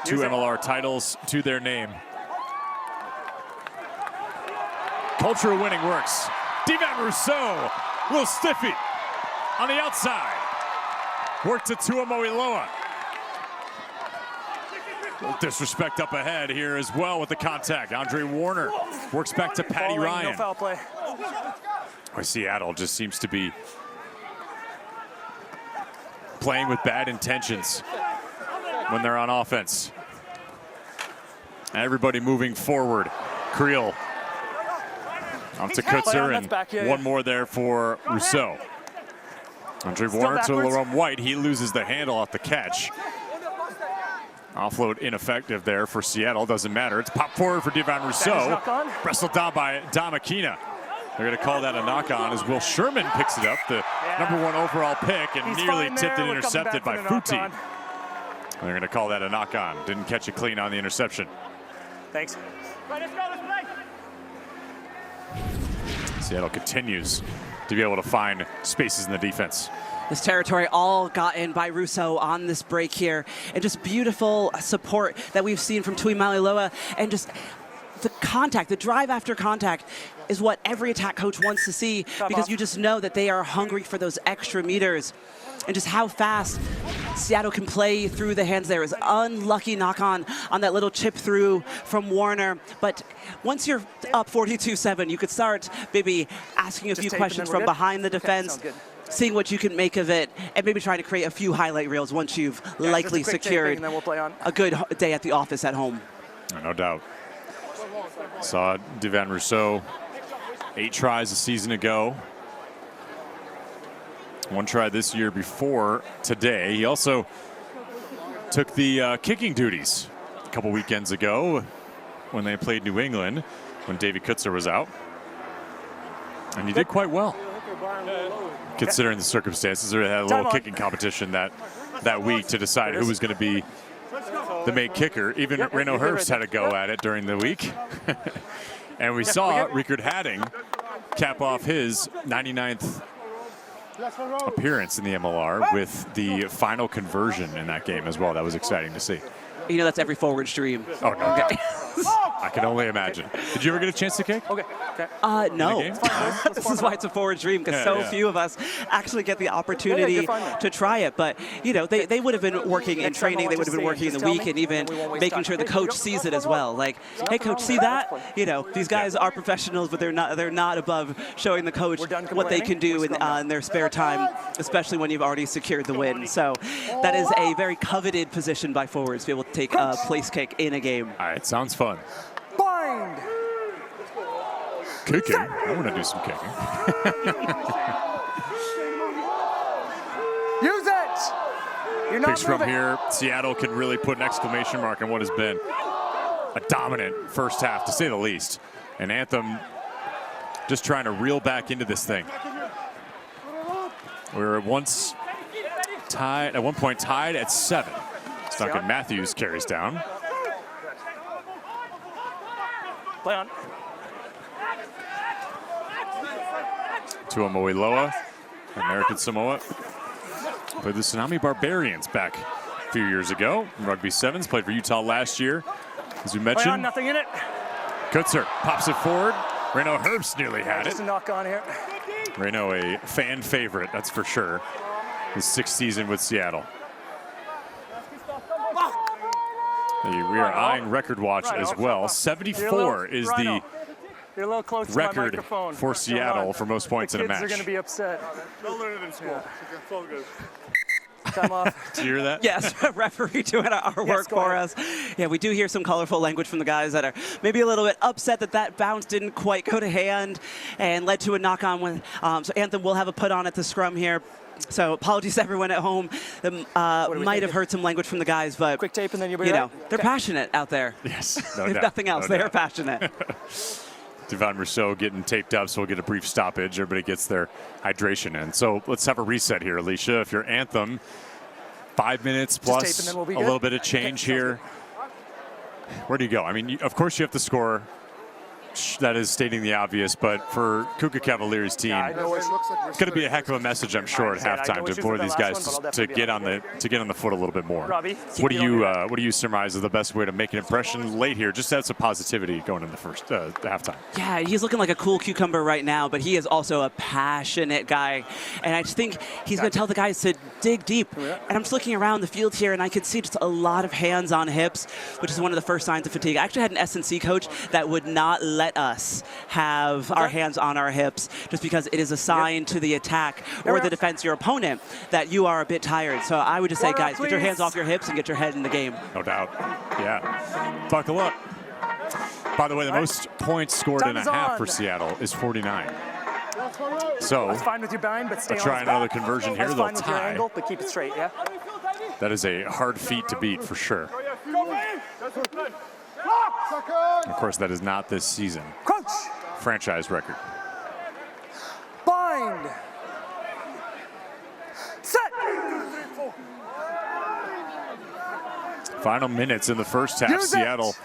2 MLR titles to their name. Culture of winning works. Divan Rousseau, little stiffy on the outside. Work to Tuamoiloa. Little disrespect up ahead here as well with the contact. Andre Warner works back to Patty Ryan. No foul play. Seattle just seems to be playing with bad intentions when they're on offense. Everybody moving forward. Creel off to Kutzer, and one more there for Rousseau. Andre Warner to Lerone White. He loses the handle off the catch. Offload ineffective there for Seattle. Doesn't matter. It's pop forward for Divan Rousseau. Wrestled down by Damakina. They're going to call that a knock-on as Will Sherman picks it up, the number 1 overall pick, and nearly tipped and intercepted by Futi. They're going to call that a knock-on. Didn't catch it clean on the interception. Thanks. Let's go, let's play. Seattle continues to be able to find spaces in the defense. This territory all got in by Rousseau on this break here. And just beautiful support that we've seen from Tuimaliloa. And just the contact, the drive after contact is what every attack coach wants to see, because you just know that they are hungry for those extra meters. And just how fast Seattle can play through the hands there. Is unlucky knock-on on that little chip through from Warner. But once you're up 42-7, you could start maybe asking a few questions from behind the defense, seeing what you can make of it, and maybe trying to create a few highlight reels once you've likely secured a good day at the office at home. No doubt. Saw Divan Rousseau 8 tries a season ago. One try this year before today. He also took the kicking duties a couple weekends ago when they played New England, when Davey Kutzer was out. And he did quite well, considering the circumstances. They had a little kicking competition that week to decide who was going to be the main kicker. Even Reno Herbst had a go at it during the week. And we saw Rickard Hadding cap off his 99th appearance in the MLR with the final conversion in that game as well. That was exciting to see. You know, that's every forward's dream. Oh, no. Okay. I can only imagine. Did you ever get a chance to kick? Okay. No. This is why it's a forward's dream, because few of us actually get the opportunity to try it. But, you know, they would have been working in training. They would have been working in the week and even making sure the coach sees it as well. Like, hey, coach, see that? You know, these guys are professionals, but they're not above showing the coach what they can do in their spare time, especially when you've already secured the win. So that is a very coveted position by forwards to be able to take a place kick in a game. All right, sounds fun. Bind! Kicking? I want to do some kicking. Use it! You're not Picks from here. Seattle can really put an exclamation mark on what has been a dominant first half, to say the least. And Anthem just trying to reel back into this thing. We were at one point tied at 7. Duncan Matthews carries down. Play on. Tukwila, American Samoa. Played the Tsunami Barbarians back a few years ago. Rugby Sevens, played for Utah last year. As we mentioned, Play on, nothing in it. Kutzer pops it forward. Reno Herbst nearly had Just it. a knock on here. Reno, a fan favorite, that's for sure. His 6th season with Seattle. We are eyeing record watch as well. 74 is the record for Seattle for most points in a match. They're going to be upset. Time off. Did you hear that? Yes, referee doing our work for us. Yeah, we do hear some colorful language from the guys that are maybe a little bit upset that bounce didn't quite go to hand and led to a knock-on. So Anthem will have a put on at the scrum here. So apologies to everyone at home. Might have heard some language from the guys, but quick tape and then you'll be you know, they're passionate out there. Yes, If nothing else, they are passionate. Devon Rousseau getting taped up, so we'll get a brief stoppage. Everybody gets their hydration in. So let's have a reset here, Alicia. If you're Anthem, 5 minutes plus a little bit of change here. Where do you go? I mean, of course you have to score. That is stating the obvious, but for Kuka Cavalier's team, it's going to be a heck of a message, I'm sure, at halftime to implore these guys to get on the foot a little bit more. What do you surmise is the best way to make an impression late here? Just add some positivity going in the first halftime. Yeah, he's looking like a cool cucumber right now, but he is also a passionate guy, and I just think he's going to tell the guys to dig deep. And I'm just looking around the field here, and I can see just a lot of hands on hips, which is one of the first signs of fatigue. I actually had an S&C coach that would not let us have our hands on our hips just because it is a sign to the attack or the defense, your opponent, that you are a bit tired. So I would just say, guys, get your hands off your hips and get your head in the game. No doubt. Yeah. Buckle up. By the way, the most points scored in a half for Seattle is 49. So that's fine with your bind, but stay try another conversion here. They'll tie. Angle, but keep it straight, yeah? That is a hard feat to beat for sure. Of course, that is not this season. Crunch. Franchise record. Bind. Set. Final minutes in the first half. Seattle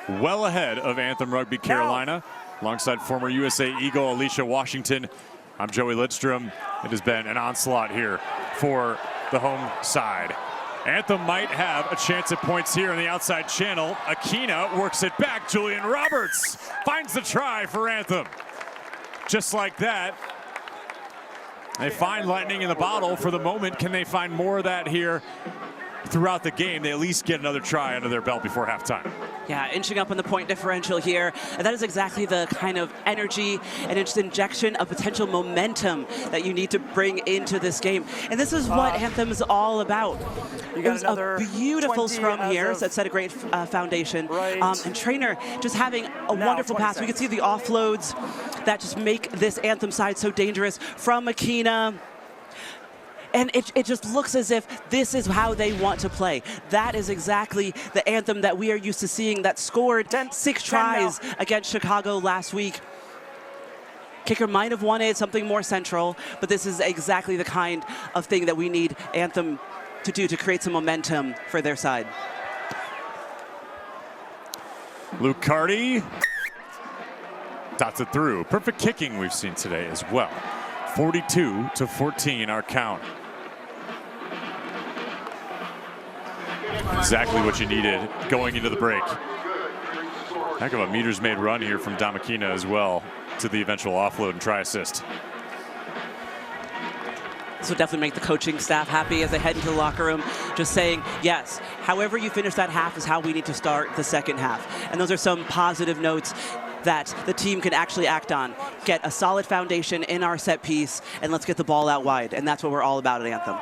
well ahead of Anthem Rugby Carolina. Alongside former USA Eagle Alicia Washington, I'm Joey Lidstrom. It has been an onslaught here for the home side. Anthem might have a chance at points here in the outside channel. Akina works it back. Julian Roberts finds the try for Anthem. Just like that. They find lightning in the bottle for the moment. Can they find more of that here throughout the game? They at least get another try under their belt before halftime. Yeah, inching up on the point differential here. And that is exactly the kind of energy and just injection of potential momentum that you need to bring into this game. And this is what Anthem is all about. It was a beautiful scrum here that set a great foundation. And Trainer just having a wonderful pass. We can see the offloads that just make this Anthem side so dangerous from Akina. And it just looks as if this is how they want to play. That is exactly the Anthem that we are used to seeing, that scored 6 tries against Chicago last week. Kicker might have wanted something more central, but this is exactly the kind of thing that we need Anthem to do to create some momentum for their side. Luke Carty dots it through. Perfect kicking we've seen today as well. 42-14 our count. Exactly what you needed going into the break. Heck of a meters made run here from Damakina as well to the eventual offload and try assist. This will definitely make the coaching staff happy as they head into the locker room, just saying, yes, however you finish that half is how we need to start the second half. And those are some positive notes that the team can actually act on. Get a solid foundation in our set piece, and let's get the ball out wide. And that's what we're all about at Anthem.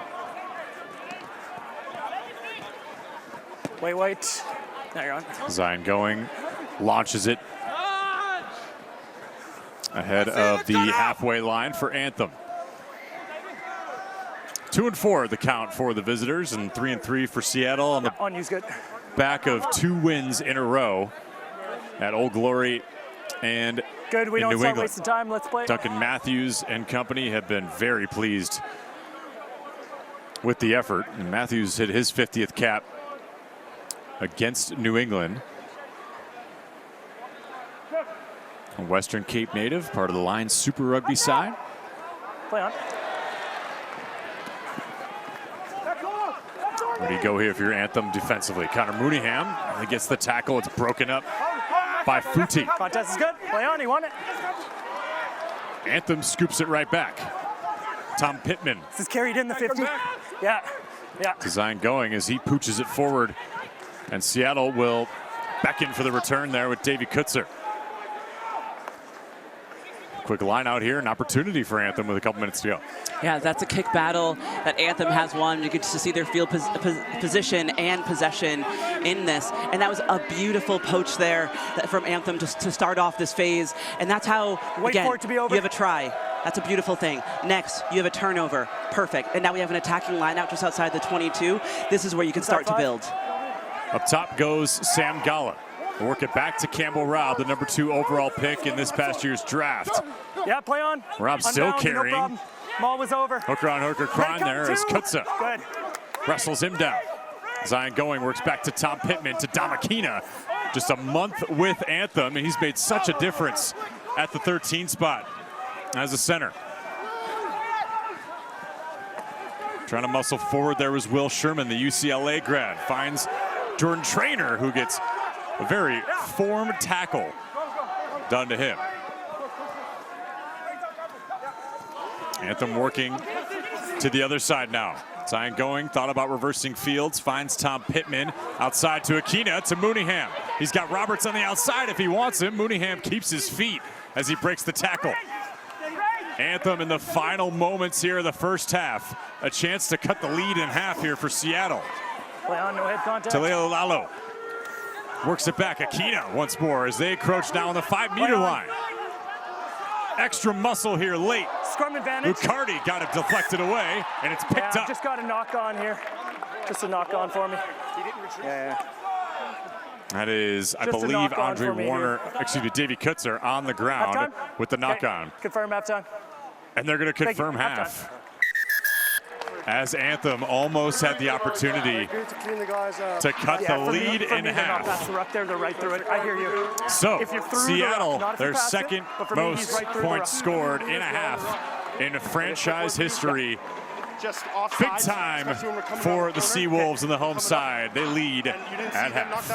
Wait. There you're on. Zion going, launches it ahead of the halfway line for Anthem. 2-4 the count for the visitors, and 3-3 for Seattle on the back of 2 wins in a row at Old Glory and Good, we don't New start England. wasting time. Let's play. Duncan Matthews and company have been very pleased with the effort. And Matthews hit his 50th cap against New England. A Western Cape native, part of the Lions Super Rugby side. Play on. Where do you go here if you're Anthem defensively? Connor Mooneyham, he gets the tackle. It's broken up by Futi. Contest is good. Play on, he won it. Anthem scoops it right back. Tom Pittman. This is carried in the 50. Yeah. Design going as he pooches it forward. And Seattle will beckon for the return there with Davey Kutzer. Quick line out here, an opportunity for Anthem with a couple minutes to go. Yeah, that's a kick battle that Anthem has won. You get to see their field position and possession in this. And that was a beautiful poach there from Anthem just to start off this phase. And that's how, again, for it to be over. You have a try. That's a beautiful thing. Next, you have a turnover. Perfect. And now we have an attacking line out just outside the 22. This is where you can start to build. Up top goes Sam Gala. Work it back to Campbell Robb, the number 2 overall pick in this past year's draft. Yeah, play on. Robb still carrying. No problem. Ball was over. Hooker on hooker crime there as Kutza Good. wrestles him down. Zion going, works back to Tom Pittman, to Damakina. Just a month with Anthem, and he's made such a difference at the 13 spot as a center. Trying to muscle forward there was Will Sherman, the UCLA grad. Finds Jordan Traynor, who gets a very formed tackle done to him. Anthem working to the other side now. Zion going, thought about reversing fields, finds Tom Pittman outside to Akina, to Mooneyham. He's got Roberts on the outside if he wants him. Mooneyham keeps his feet as he breaks the tackle. Anthem in the final moments here of the first half. A chance to cut the lead in half here for Seattle. Play on, no head contact. Taleo Lalo works it back. Akina once more as they encroach now on the 5-meter line. Extra muscle here late. Scrum advantage. Lucardi got it deflected away, and it's picked up. Just got a knock on here. Just a knock on for me. Yeah. That is, I Just a believe, knock on Andre for me Warner, excuse me, Davey Kutzer on the ground Halftime? with the knock on. Confirm halftime. And they're going to confirm half. As Anthem almost had the opportunity to cut the lead in half. That's the ruck there, they're right through it. I hear you. So, Seattle, their pass it, second but for me, most he's right through the points ruck. scored in a half in franchise history. Big time for the Seawolves on the home side. They lead at half.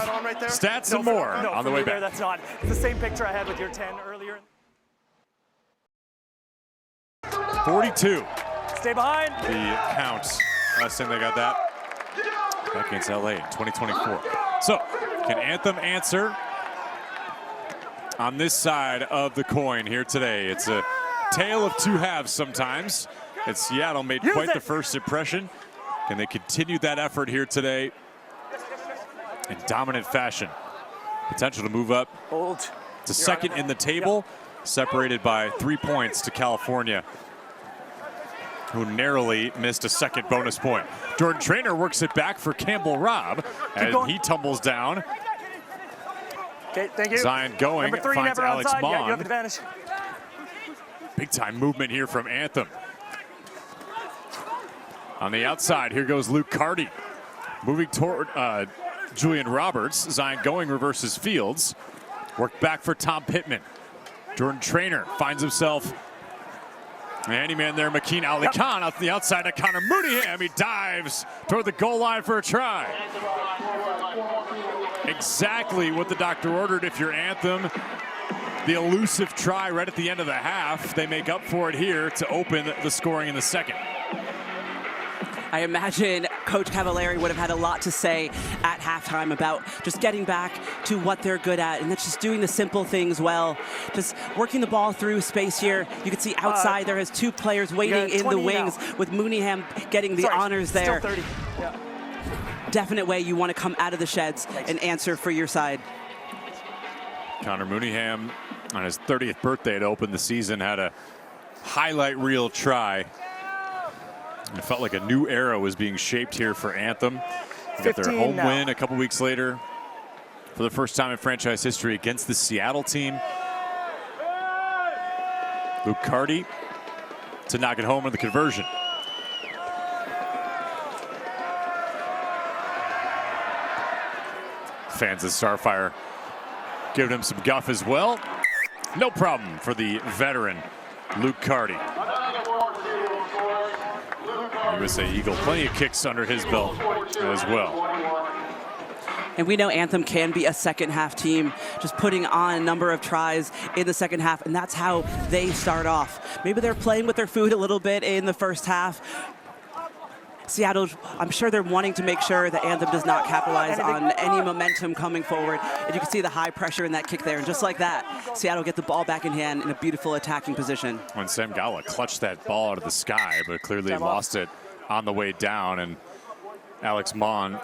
Stats and more on the way back. That's not. It's the same picture I had with your 10 earlier. 42. Stay behind. The count. Last time they got that back against LA in 2024. So, can Anthem answer on this side of the coin here today? It's a tale of 2 halves sometimes. And Seattle made quite the first impression. Can they continue that effort here today in dominant fashion? Potential to move up to second in the table, separated by 3 points to California. who narrowly missed a second bonus point. Jordan Trainer works it back for Campbell Robb as he tumbles down. Okay, thank you. Zion going, Number 3, finds never Alex outside. Yeah, you have Mon. advantage. Big time movement here from Anthem. On the outside, here goes Luke Carty. Moving toward Julian Roberts. Zion going, reverses Fields. Work back for Tom Pittman. Jordan Trainer finds himself the handyman there, Makeen Ali Khan out the outside to Connor Mooneyham. He dives toward the goal line for a try. Exactly what the doctor ordered if you're Anthem. The elusive try right at the end of the half. They make up for it here to open the scoring in the second. I imagine Coach Cavallari would have had a lot to say at halftime about just getting back to what they're good at, and that's just doing the simple things well. Just working the ball through space here. You can see outside there is 2 players waiting in the wings with Mooneyham getting the honors there. Still 30. Yeah. Definite way you want to come out of the sheds and answer for your side. Connor Mooneyham on his 30th birthday to open the season had a highlight reel try. It felt like a new era was being shaped here for Anthem. They got their home win a couple weeks later for the first time in franchise history against the Seattle team. Luke Carty to knock it home on the conversion. Fans of Starfire giving him some guff as well. No problem for the veteran Luke Carty. USA Eagle, plenty of kicks under his belt as well. And we know Anthem can be a second half team, just putting on a number of tries in the second half, and that's how they start off. Maybe they're playing with their food a little bit in the first half. Seattle, I'm sure they're wanting to make sure that Anthem does not capitalize on any momentum coming forward. And you can see the high pressure in that kick there. And just like that, Seattle get the ball back in hand in a beautiful attacking position. When Sam Gala clutched that ball out of the sky, but clearly lost it on the way down. And Alex Mon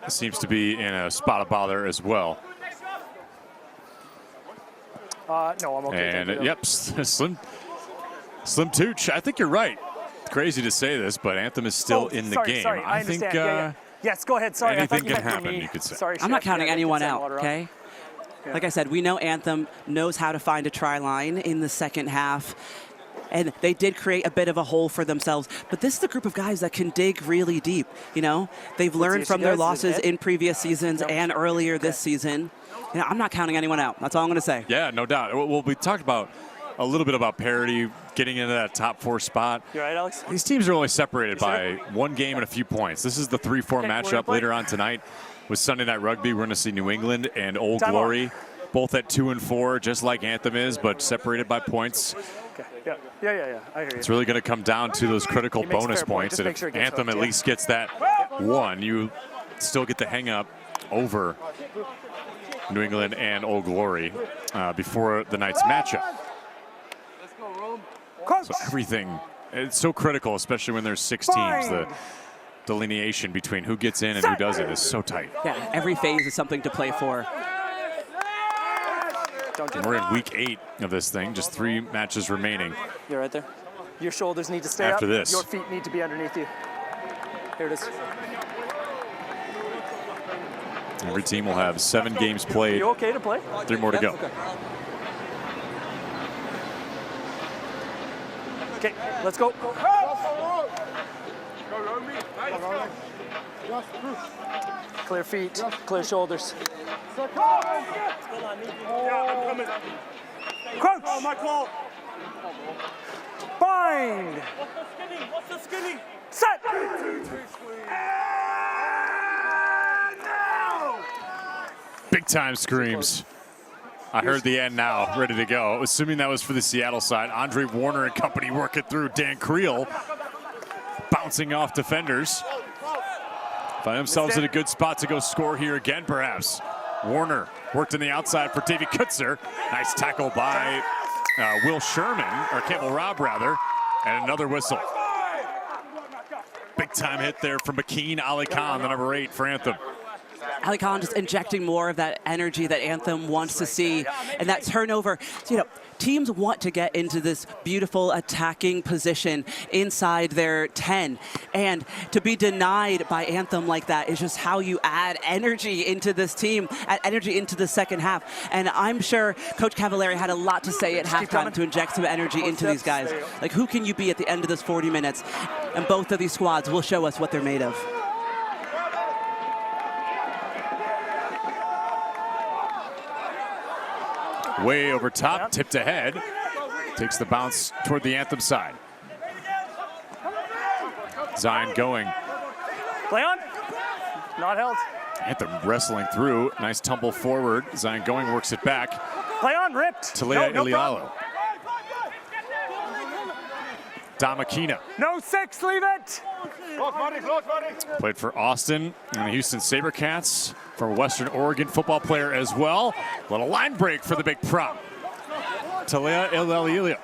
seems to be in a spot of bother as well. No, I'm okay. And yep, Slim Tooch, I think you're right. Crazy to say this, but Anthem is still in the game. Sorry, I think yes, go ahead. Sorry, anything can happen, you could say. Sorry, I'm not counting anyone out, okay? Yeah. Like I said, we know Anthem knows how to find a try line in the second half, and they did create a bit of a hole for themselves. But this is the group of guys that can dig really deep, you know? They've learned from their losses in previous seasons and earlier this season. You know, I'm not counting anyone out. That's all I'm going to say. Yeah, no doubt. Well, we talked about a little bit about parity, getting into that top 4 spot. You all right, Alex? These teams are only separated by 1 game and a few points. This is the 3-4 matchup later on tonight with Sunday Night Rugby. We're going to see New England and Old Glory, both at 2 and 4, just like Anthem is, but separated by points. Okay. Yeah. I hear you. It's really going to come down to those critical bonus points. And if Anthem at least gets that 1, you still get the hang up over New England and Old Glory before the night's matchup. So everything, it's so critical, especially when there's 6 teams. The delineation between who gets in and who doesn't is so tight. Yeah, every phase is something to play for. And we're in week 8 of this thing, just 3 matches remaining. You're right there. Your shoulders need to stay after up. This. Your feet need to be underneath you. Here it is. Every team will have 7 games played. You okay to play? 3 more to go. Okay, let's go. Clear feet, clear shoulders. Crouch! Oh, my call. Bind! What's the skinny? Set! Big time screams. I heard the end now, ready to go. Assuming that was for the Seattle side. Andre Warner and company working through. Dan Creel bouncing off defenders. Find themselves in a good spot to go score here again, perhaps. Warner worked in the outside for Davey Kutzer. Nice tackle by Will Sherman, or Campbell Robb, rather. And another whistle. Big time hit there from Makeen Ali Khan, the number 8 for Anthem. Ali Khan just injecting more of that energy that Anthem wants to see, and that turnover. You know, teams want to get into this beautiful attacking position inside their 10, and to be denied by Anthem like that is just how you add energy into this team, add energy into the second half. And I'm sure Coach Cavalieri had a lot to say at halftime to inject some energy into these guys. Like, who can you be at the end of this 40 minutes? And both of these squads will show us what they're made of. Way over top, tipped ahead. Takes the bounce toward the Anthem side. Zion going. Play on. Not held. Anthem wrestling through. Nice tumble forward. Zion going, works it back. Play on, ripped. Talia no Ilialo. Damakina. No 6, leave it. Played for Austin and the Houston SaberCats. From Western Oregon football player as well. Little line break for the big prop. Talia Ilialo.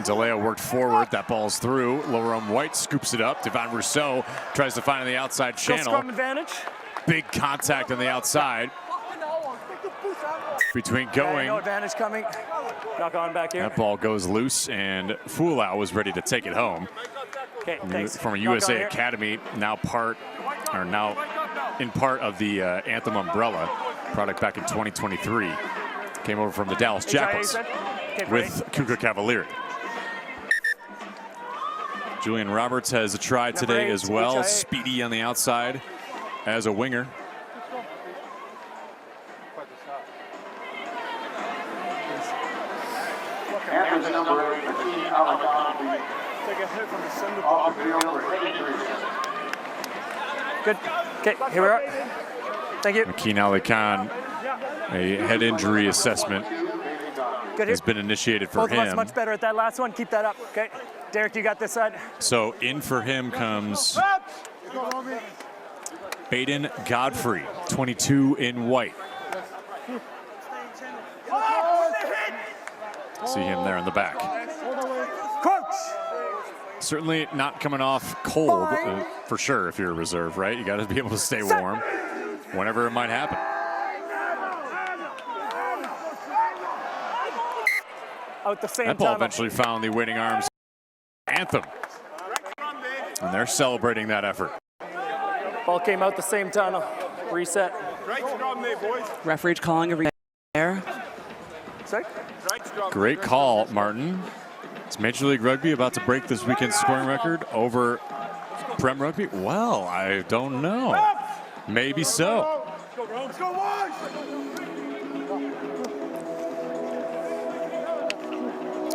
Talia worked forward. That ball's through. Laurent White scoops it up. Devon Rousseau tries to find on the outside channel. Scrum advantage. Big contact on the outside. Between going. No advantage coming. Knock on back here. That ball goes loose, and Fulau was ready to take it home. Okay, thanks. From a USA Academy, now in part of the Anthem umbrella, product back in 2023. Came over from the Dallas Jackals with Kuka Cavalieri. Julian Roberts has a try today as well. Speedy on the outside as a winger. Anthem's number 8, take a hit from the center off the field for head injuries. Good. Okay, here we are. Thank you. Makeen Ali Khan, a head injury assessment has been initiated for him. Both of us him. much better at that last one. Keep that up. Okay. Derek, you got this side. So in for him comes Baden Godfrey, 22 in white. See him there in the back. Coach! Certainly not coming off cold, for sure, if you're a reserve, right? You got to be able to stay warm whenever it might happen. Out the same that ball time. Eventually found the waiting arms. Anthem. And they're celebrating that effort. Ball came out the same tunnel. Reset. Referee calling a there. Great call, Martin. It's Major League Rugby about to break this weekend's scoring record over Prem Rugby? Well, I don't know. Maybe so.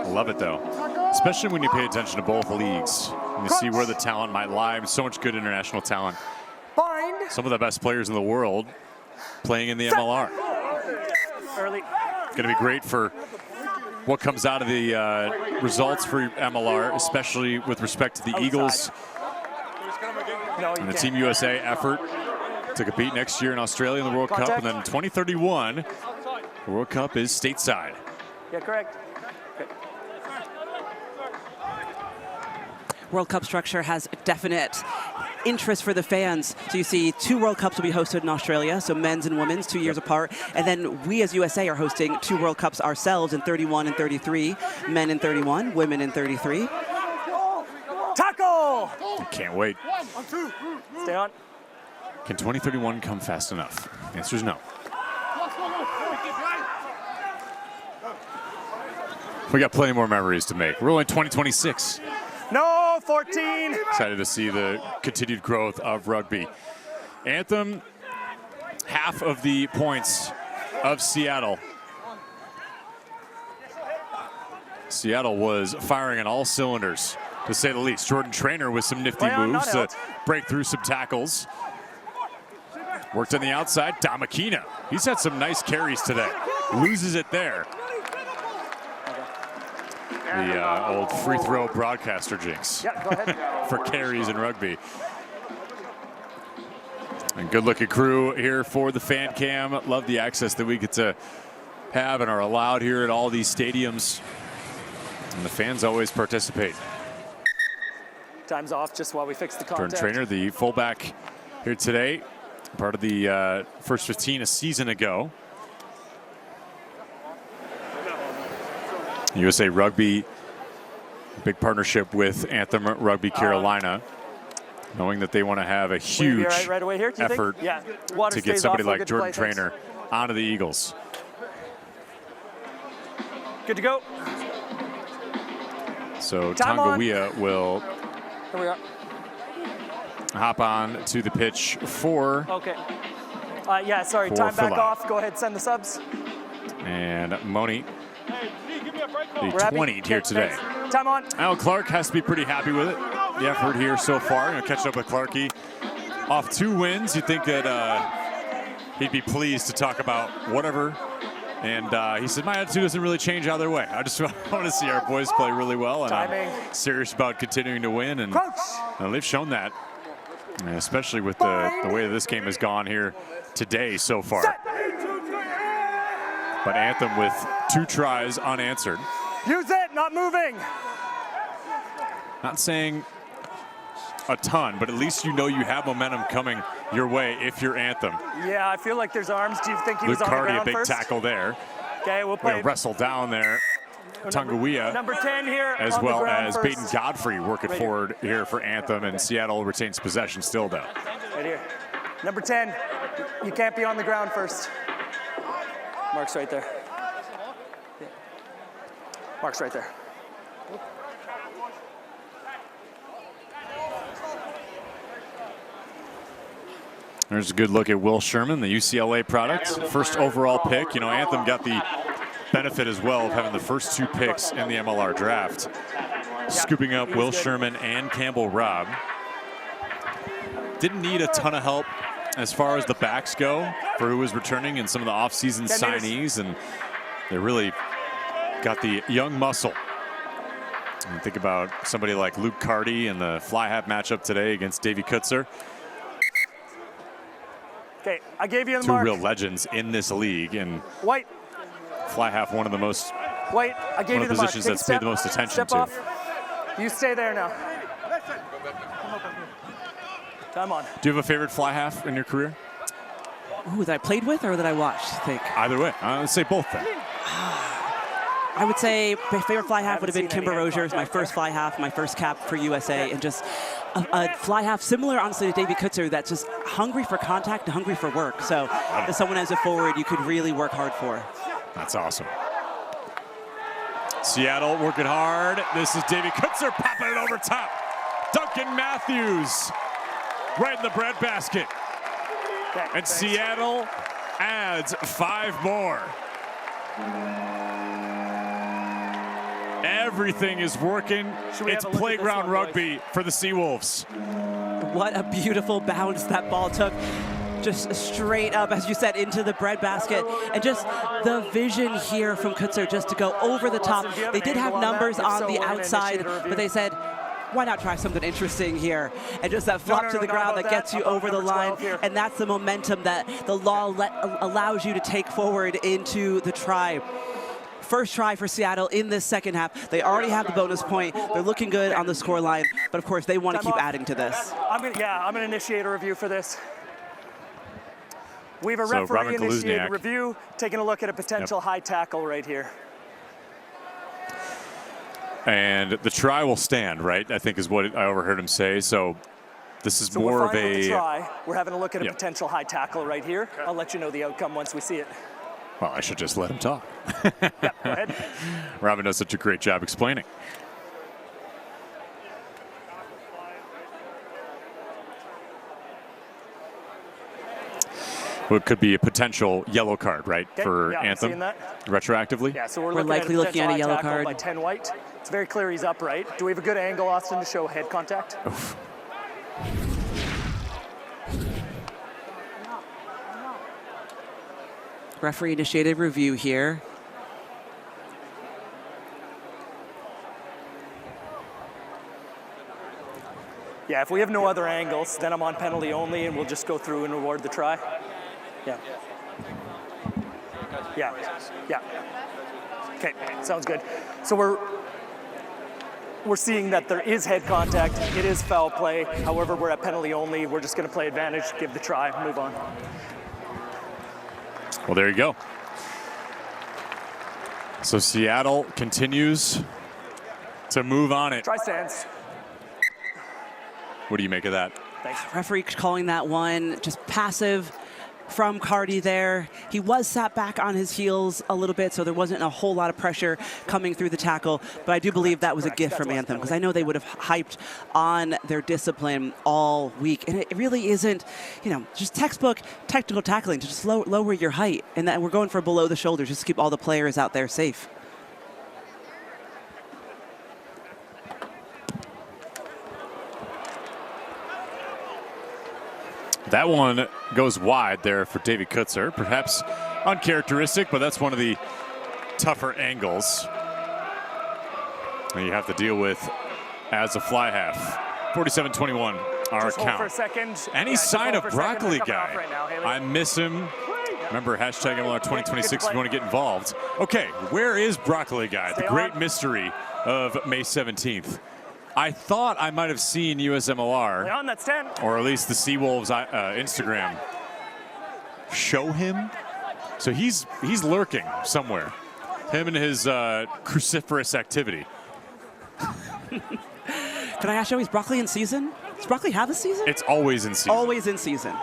Love it, though. Especially when you pay attention to both leagues and you see where the talent might lie. So much good international talent. Some of the best players in the world playing in the MLR. Early. Going to be great for what comes out of the results for MLR, especially with respect to the Eagles and the Team USA effort to compete next year in Australia in the World Cup. And then in 2031, the World Cup is stateside. Yeah, correct. World Cup structure has definite interest for the fans. So you see 2 World Cups will be hosted in Australia, so men's and women's, 2 years apart. And then we as USA are hosting 2 World Cups ourselves in 31 and 33, men in 31, women in 33. Tackle! I can't wait. Stay on. Can 2031 come fast enough? The answer is no. We got plenty more memories to make. We're only 2026. No, 14. Excited to see the continued growth of rugby. Anthem, half of the points of Seattle. Seattle was firing on all cylinders, to say the least. Jordan Traynor with some nifty moves to break through some tackles. Worked on the outside. Damakina, he's had some nice carries today. Loses it there. The old free throw broadcaster jinx for carries in rugby. And good looking crew here for the fan cam. Love the access that we get to have and are allowed here at all these stadiums. And the fans always participate. Time's off just while we fix the Jordan contact. Trainer, the fullback here today, part of the first 15 a season ago. USA Rugby, big partnership with Anthem Rugby Carolina, knowing that they want to have a huge right away here, effort to get somebody like Jordan Trainer onto the Eagles. Good to go. So Tukwila will Here we are. hop on to the pitch for Okay. Yeah, sorry, For time back Fila. off. Go ahead, send the subs. and Moni, the We're happy. 20 here today. Thanks. Time on. Al Clark has to be pretty happy with it. The effort here so far, catching up with Clarkey. Off 2 wins, you'd think that he'd be pleased to talk about whatever. And he said, my attitude doesn't really change either way. I just want to see our boys play really well. And I'm serious about continuing to win. And they've shown that, and especially with the way this game has gone here today so far. But Anthem with 2 tries unanswered. Use it, not moving. Not saying a ton, but at least you know you have momentum coming your way if you're Anthem. Yeah, I feel like there's arms. Do you think he Luke was on the Carty, ground a big first? tackle there. Okay, we'll play. Wrestle down there. Tukwila, Number 10 here. as on the well ground as first. Peyton Godfrey working forward here for Anthem, and Seattle retains possession still though. Right here. Number 10, you can't be on the ground first. Mark's right there. Yeah. Mark's right there. There's a good look at Will Sherman, the UCLA product. First overall pick. Anthem got the benefit as well of having the first 2 picks in the MLR draft. Scooping up Will Sherman and Campbell Robb. Didn't need a ton of help as far as the backs go for who was returning and some of the offseason signees, and they really got the young muscle. And think about somebody like Luke Carty in the fly half matchup today against Davey Kutzer. Okay, I gave you the 2 mark. real legends in this league, and White, fly half one of the most White, I gave one you of the the mark. positions Take a that's paid step, the most attention step to. off. You stay there now. Time on. Do you have a favorite fly half in your career? Ooh, that I played with or that I watched, I think? Either way. Let's say both then. I would say my favorite fly half would have been Haven't seen Kimber any hand Rogers, my contact first fly half, my first cap for USA, and just a fly half similar, honestly, to Davey Kutzer that's just hungry for contact and hungry for work. So as someone as a forward, you could really work hard for. That's awesome. Seattle working hard. This is Davey Kutzer popping it over top. Duncan Matthews right in the breadbasket. And Seattle adds 5 more. Everything is working. It's playground rugby for the Seawolves. What a beautiful bounce that ball took. Just straight up, as you said, into the breadbasket. And just the vision here from Kutzer just to go over the top. They did have numbers on the outside, but they said, why not try something interesting here? And just that flop to the ground that gets you over the line. And that's the momentum that the law allows you to take forward into the try. First try for Seattle in this second half. They already have the bonus point. They're looking good on the score line, but of course they want to keep adding to this. I'm gonna initiate a review for this. We have a referee initiated review, taking a look at a potential high tackle right here. And the try will stand, right? I think is what I overheard him say. So this is more of a try. We're having a look at a potential high tackle right here. I'll let you know the outcome once we see it. Well, I should just let him talk. Yeah, go ahead. Robin does such a great job explaining. Well, it could be a potential yellow card, right, for Anthem, retroactively? Yeah, so we're likely looking at a yellow card. By 10 white. It's very clear he's upright. Do we have a good angle, Austin, to show head contact? Oof. Referee initiated review here. Yeah, if we have no other angles, then I'm on penalty only, and we'll just go through and reward the try. Yeah. Yeah. Yeah. Okay, sounds good. So we're seeing that there is head contact. It is foul play. However, we're at penalty only. We're just going to play advantage, give the try, move on. Well, there you go. So Seattle continues to move on it. Try stands. What do you make of that? Thanks. Referee calling that one just passive from Cardi there. He was sat back on his heels a little bit, so there wasn't a whole lot of pressure coming through the tackle. But I do believe that was a gift from Anthem, because I know they would have hyped on their discipline all week. And it really isn't, just textbook technical tackling to just lower your height. And that we're going for below the shoulders just to keep all the players out there safe. That one goes wide there for Davey Kutzer. Perhaps uncharacteristic, but that's one of the tougher angles that you have to deal with as a fly half. 47-21, our Just hold count. for a second. Any sign of Broccoli guy? Right now, I miss him. Remember, hashtag MLR 2026 if you want to get involved. Okay, where is Broccoli guy? The great mystery of May 17th. I thought I might have seen USMLR, On, that's 10. or at least the Seawolves Instagram, show him. So he's lurking somewhere. Him and his cruciferous activity. Can I ask you, is Broccoli in season? Does Broccoli have a season? It's always in season. Always in season.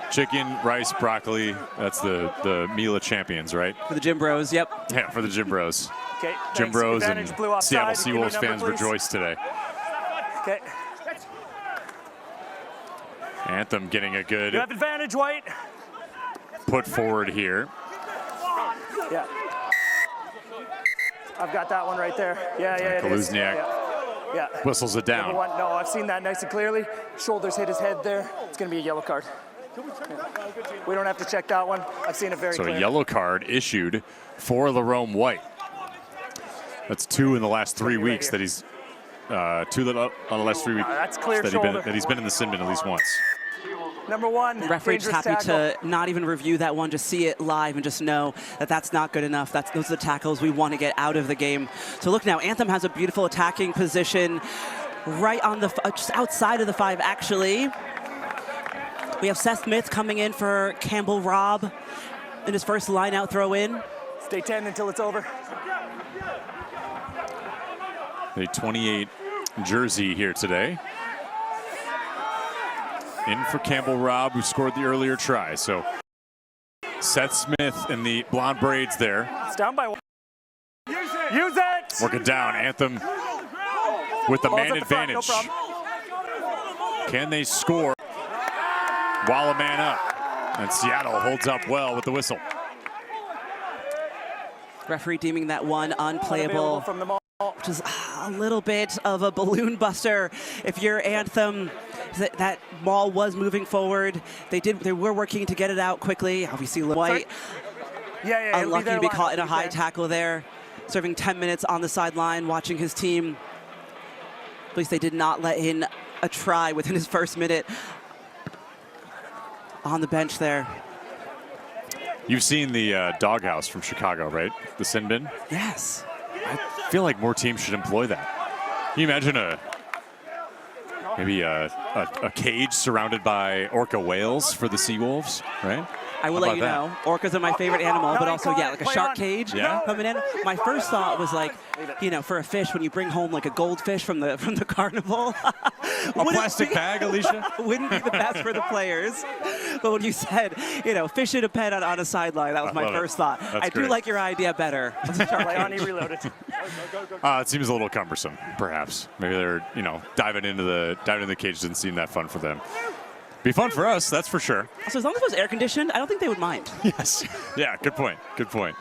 Chicken, rice, broccoli. That's the meal of champions, right? For the Gym Bros, yep. Yeah, for the Gym Bros. Okay, Gym Bros and Seattle Seawolves fans rejoice today. Okay. Anthem getting a good You have advantage, White. put forward here. Yeah. I've got that one right there. Yeah, it is. Kaluzniak Yeah. whistles it Number down. one. No, I've seen that nice and clearly. Shoulders hit his head there. It's going to be a yellow card. Yeah. We don't have to check that one. I've seen it very So clear. a yellow card issued for Lerome White. That's 2 in the last 3 weeks that he's 2 on the last 3 weeks That's clear that he's been in the sin bin at least once. Number one. Referee just happy tackle. to not even review that one, just see it live and just know that that's not good enough. Those are the tackles we want to get out of the game. So look now, Anthem has a beautiful attacking position right on the, just outside of the 5 actually. We have Seth Smith coming in for Campbell Robb in his first line-out throw-in. Stay 10 until it's over. The 28 jersey here today. In for Campbell Robb, who scored the earlier try. So Seth Smith in the blonde braids there. It's down by 1. Use it! Working down. Anthem with the Ball's man at the front, advantage. no problem. Can they score while a man up? And Seattle holds up well with the whistle. Referee deeming that one unplayable, From the ball. which is a little bit of a balloon buster. If you're Anthem, that ball was moving forward. They were working to get it out quickly. Obviously, White Yeah, unlucky to be caught in a high tackle there. Serving 10 minutes on the sideline, watching his team. At least they did not let in a try within his first minute on the bench there. You've seen the doghouse from Chicago, right? The sin bin? Yes. I feel like more teams should employ that. Can you imagine maybe a cage surrounded by orca whales for the Seawolves, right? I will let you know, orcas are my favorite animal, but also, yeah, like a shark cage coming in. My first thought was like, for a fish, when you bring home like a goldfish from the carnival. A plastic bag, Alicia? Wouldn't be the best for the players. But when you said, fish in a pen on a sideline, that was my first thought. I do like your idea better. Reloaded. It seems a little cumbersome, perhaps. Maybe they're, diving into the cage didn't seem that fun for them. Be fun for us, that's for sure. So as long as it was air conditioned, I don't think they would mind. Yes. Yeah, good point. Good point.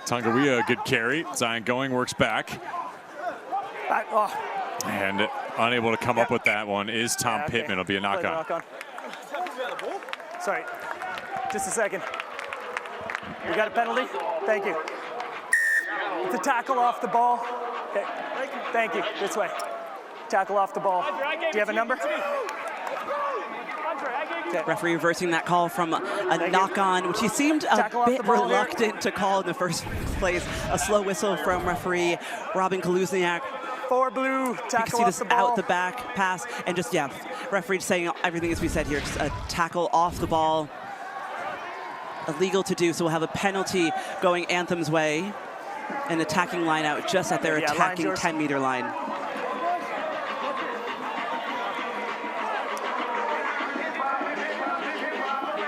Tongawiya, good carry. Zion going, works back. And unable to come up with that one is Tom Pittman. It'll be a knock-on. Sorry. Just a second. We got a penalty? Thank you. It's a tackle off the ball. Okay. Thank you. This way. Tackle off the ball. Do you have a number? Referee reversing that call from a knock-on, which he seemed a bit reluctant to call in the first place. A slow whistle from referee Robin Kaluzniak. 4 blue, tackle off the ball. You can see this out the back pass, and just, yeah, referee saying everything as we said here, just a tackle off the ball. Illegal to do, so we'll have a penalty going Anthem's way. An attacking line out just at their attacking 10-meter line.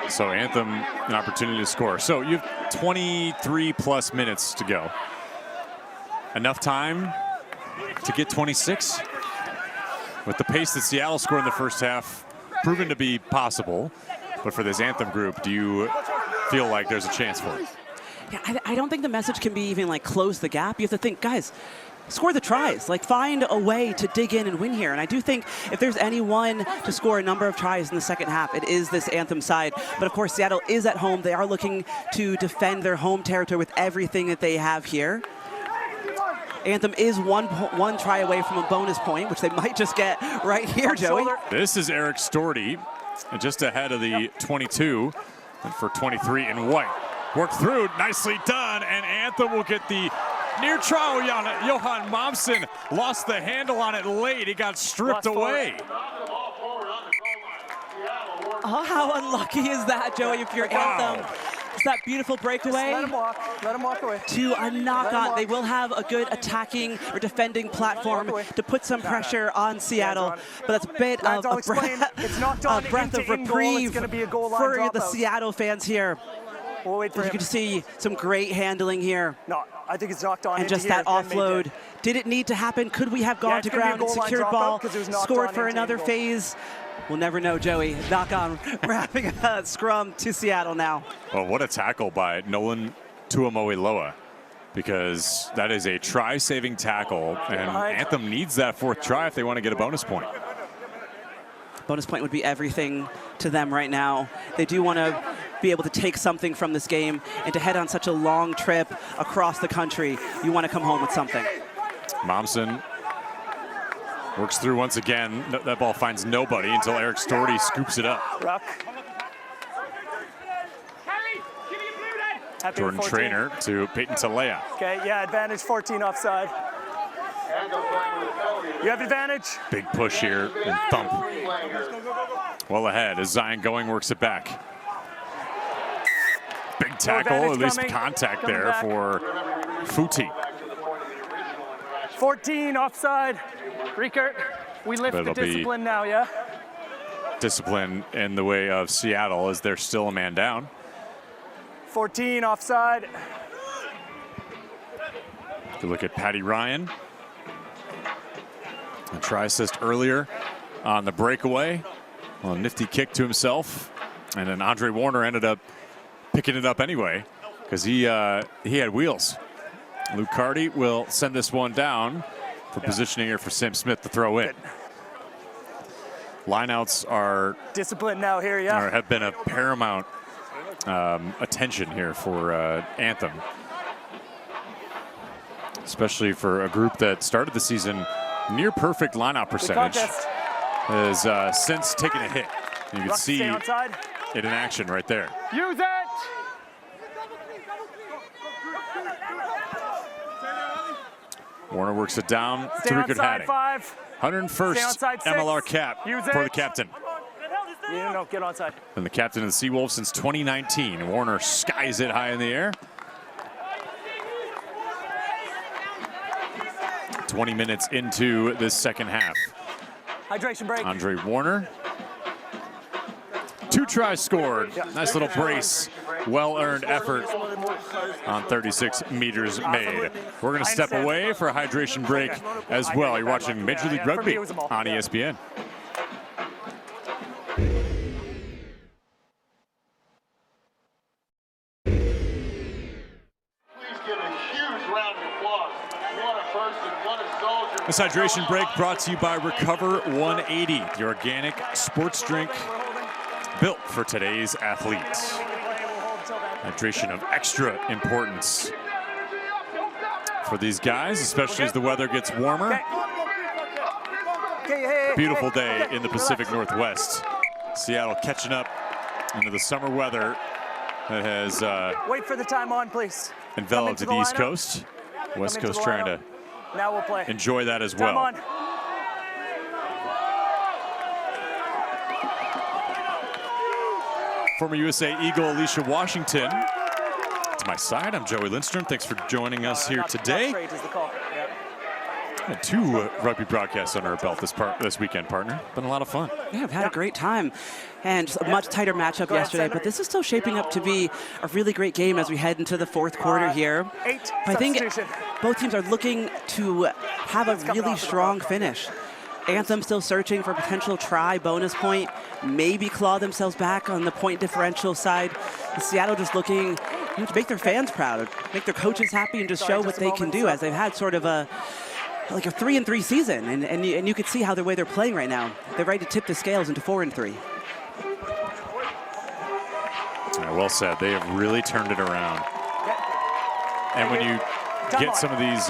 So Anthem, an opportunity to score. So you have 23 plus minutes to go. Enough time to get 26? With the pace that Seattle scored in the first half, proven to be possible. But for this Anthem group, do you feel like there's a chance for it? Yeah, I don't think the message can be even like close the gap. You have to think, guys, score the tries, like find a way to dig in and win here. And I do think if there's anyone to score a number of tries in the second half, it is this Anthem side. But of course, Seattle is at home. They are looking to defend their home territory with everything that they have here. Anthem is one try away from a bonus point, which they might just get right here, Joey. This is Eric Storty, just ahead of the 22, and for 23 in white. Worked through, nicely done, and Anthem will get the near try. Johan Momsen lost the handle on it late. He got stripped away. Oh, how unlucky is that, Joey, if you're Anthem? It's that beautiful breakaway. Let him walk away. To a knock-on. They will have a good attacking or defending platform to put some pressure on Seattle, but that's a bit of a breath of reprieve for the Seattle fans here. We'll wait for him. You can see some great handling here. No, I think it's knocked on. And just that offload. Did it need to happen? Could we have gone to ground and secured ball, scored for another phase? We'll never know, Joey. Knock on, wrapping a scrum to Seattle now. Well, what a tackle by Nolan Tuamoiloa, because that is a try-saving tackle, and Anthem needs that 4th try if they want to get a bonus point. Bonus point would be everything to them right now. They do want to be able to take something from this game, and to head on such a long trip across the country, you want to come home with something. Momsen works through once again. That ball finds nobody until Eric Storty scoops it up. Jordan Trainer to Peyton Talea. Okay, yeah, advantage 14 offside. You have advantage. Big push here and thump. Well ahead as Zion Going works it back. Big tackle, at least contact there for Futi. 14 offside. Riekert, we lift the discipline now, yeah? Discipline in the way of Seattle as they're still a man down. 14 offside. If you look at Patty Ryan. A try assist earlier on the breakaway. Well, a nifty kick to himself. And then Andre Warner ended up picking it up anyway because he had wheels. Luke Carty will send this one down for positioning here for Sam Smith to throw in. Lineouts are discipline now here, yeah. Have been a paramount attention here for Anthem, especially for a group that started the season near perfect lineout percentage, has since taken a hit. You can see it in action right there. Use it! Warner works it down to Riekert Hadding. 101st MLR cap for the captain. No, get onside. And the captain of the Seawolves since 2019. Warner skies it high in the air. 20 minutes into this second half. Hydration break. Andre Warner. 2 tries scored. Nice little brace. Well-earned effort on 36 meters made. We're going to step away for a hydration break as well. You're watching Major League Rugby on ESPN. This hydration break brought to you by Recover 180, the organic sports drink built for today's athletes. Hydration of extra importance for these guys, especially as the weather gets warmer. Beautiful day in the Pacific Northwest Seattle catching up into the summer weather that has Wait for the time on, please. enveloped the East Coast. West Coast trying to now we'll play. enjoy that as Time well. on. Former USA Eagle Alicia Washington. To my side, I'm Joey Lindstrom. Thanks for joining us here today. Not straight is the call. Yeah. Had two rugby broadcasts under our belt this weekend, partner. Been a lot of fun. Yeah, I've had a great time. And a much tighter matchup yesterday, but this is still shaping up to be a really great game as we head into the fourth quarter here. I think both teams are looking to have a really strong finish. Anthem still searching for potential try, bonus point, maybe claw themselves back on the point differential side. And Seattle just looking to make their fans proud, make their coaches happy, and just show what they can do, as they've had sort of a 3-3 season, and you can see how the way they're playing right now. They're ready to tip the scales into 4-3. Yeah, well said. They have really turned it around. And when you get some of these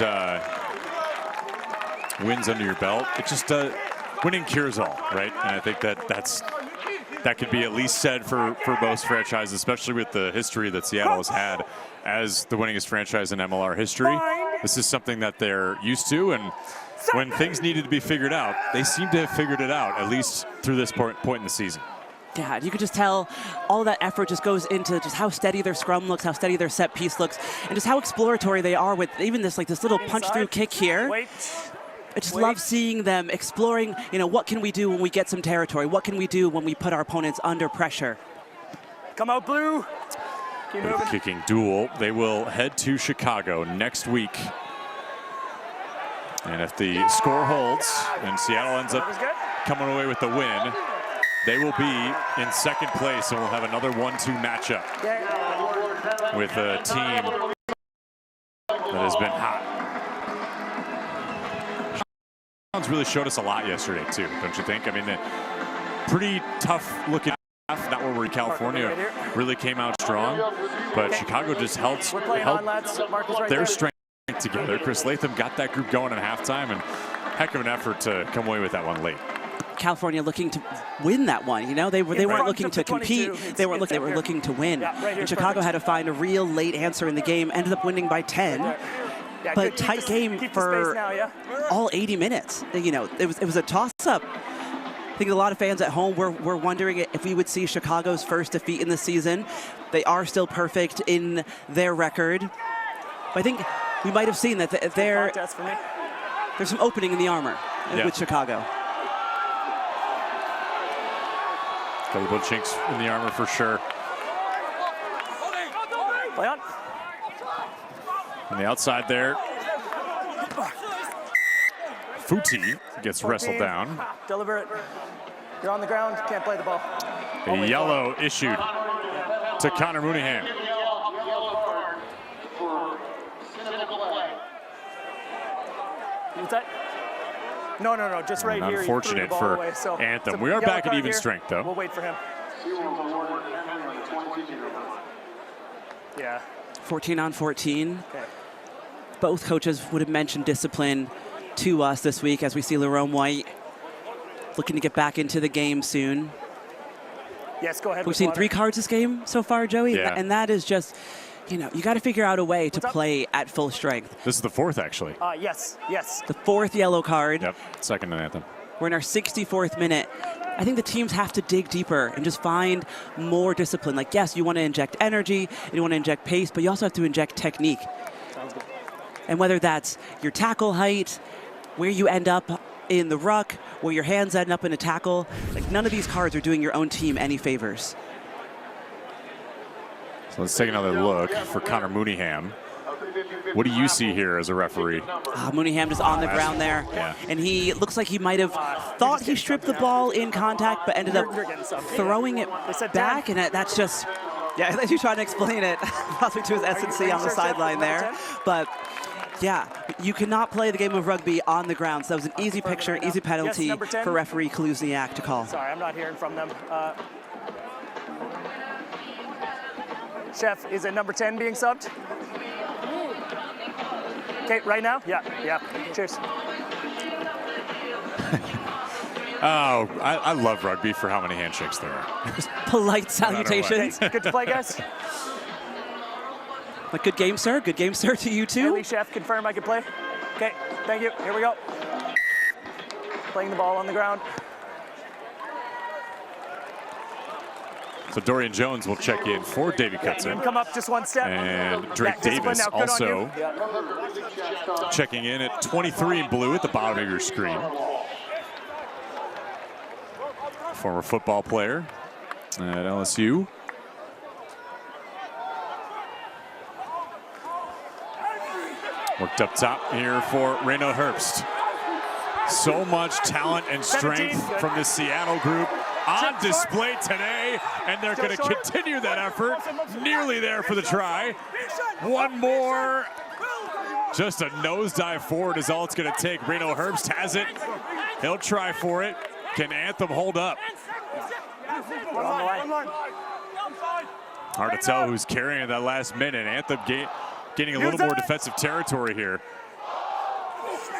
wins under your belt, it just winning cures all, right? And I think that could be at least said for most franchises, especially with the history that Seattle has had as the winningest franchise in MLR history. This is something that they're used to, and when things needed to be figured out, they seem to have figured it out, at least through this point in the season. Yeah, you could just tell all that effort just goes into just how steady their scrum looks, how steady their set piece looks, and just how exploratory they are with even this little punch-through kick here. I just love seeing them exploring, what can we do when we get some territory? What can we do when we put our opponents under pressure? Come out, blue. Keep moving. Kicking duel. They will head to Chicago next week. And if the score holds and Seattle ends up coming away with the win, they will be in second place, and we'll have another 1-2 matchup with a team that has been hot. Really showed us a lot yesterday too, don't you think? I mean, the pretty tough looking, not where we're in California, really came out strong, but Chicago just held their strength together. Chris Latham got that group going at halftime, and heck of an effort to come away with that one late. California looking to win that one, they weren't looking to compete, they were looking to win. And Chicago had to find a real late answer in the game, ended up winning by 10. But tight game for all 80 minutes. It was a toss-up. I think a lot of fans at home were wondering if we would see Chicago's first defeat in the season. They are still perfect in their record. But I think we might have seen that there's some opening in the armor with Chicago. Couple of chinks in the armor for sure. Play on. On the outside there, Futi gets wrestled down. Deliver it. You're on the ground, can't play the ball. A yellow issued to Connor Mooneyham. What's that? No, just right here. Unfortunate for Anthem. We are back at even strength, though. We'll wait for him. Yeah. 14 on 14. Okay. Both coaches would have mentioned discipline to us this week, as we see Lerone White looking to get back into the game soon. Yes, go ahead. We've seen 3 cards this game so far, Joey, yeah. And that is just, you got to figure out a way to play at full strength. This is the 4th, actually. Yes. The 4th yellow card. Yep, second to Anthem. We're in our 64th minute. I think the teams have to dig deeper and just find more discipline. Yes, you want to inject energy, and you want to inject pace, but you also have to inject technique. Sounds good. And whether that's your tackle height, where you end up in the ruck, where your hands end up in a tackle, none of these cards are doing your own team any favors. So let's take another look for Connor Mooneyham. What do you see here as a referee? Mooneyham just on the ground there. Yeah. And he looks like he might have thought he stripped the ball in contact, but ended up throwing it back. And that's just, as you're trying to explain it, possibly to his S&C on the sideline there. But yeah, you cannot play the game of rugby on the ground. So that was an easy picture, easy penalty for referee Kaluzniak to call. Sorry, I'm not hearing from them. Chef, is it number 10 being subbed? Okay, right now? Yeah. Cheers. Oh, I love rugby for how many handshakes there are. Polite salutations. Okay, good to play, guys. But good game, sir. Good game, sir, to you too. Ellie Chef, confirm I can play. Okay, thank you. Here we go. Playing the ball on the ground. So Dorian Jones will check in for Davy Kutzer. Come up just one step. And Drake Davis now. Good also on you. checking in at 23 in blue at the bottom of your screen. Former football player at LSU. Worked up top here for Reyno Herbst. So much talent and strength from the Seattle group on display today, and they're going to continue that effort. Nearly there for the try. One more. Just a nosedive forward is all it's going to take. Reyno Herbst has it. He'll try for it. Can Anthem hold up? Hard to tell who's carrying that last minute. Anthem gaining a little more defensive territory here.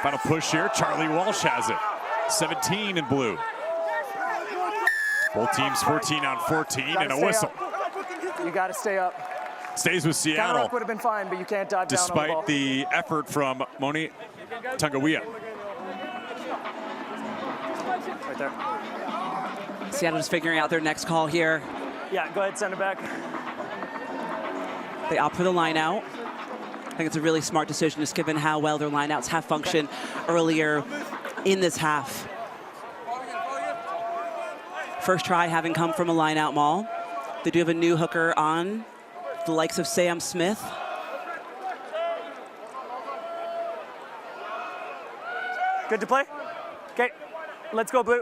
Final push here. Charlie Walsh has it. 17 in blue. Both teams 14 on 14 and a whistle. You got to stay up. Stays with Seattle. Would have been fine, but you can't dive down on the ball. Despite the effort from Moni Tukwila. Right there. Seattle just figuring out their next call here. Yeah, go ahead, send it back. They opt for the line out. I think it's a really smart decision, just given how well their lineouts have functioned earlier in this half. First try having come from a line-out maul. They do have a new hooker on, the likes of Sam Smith. Good to play? Okay, let's go, Blue.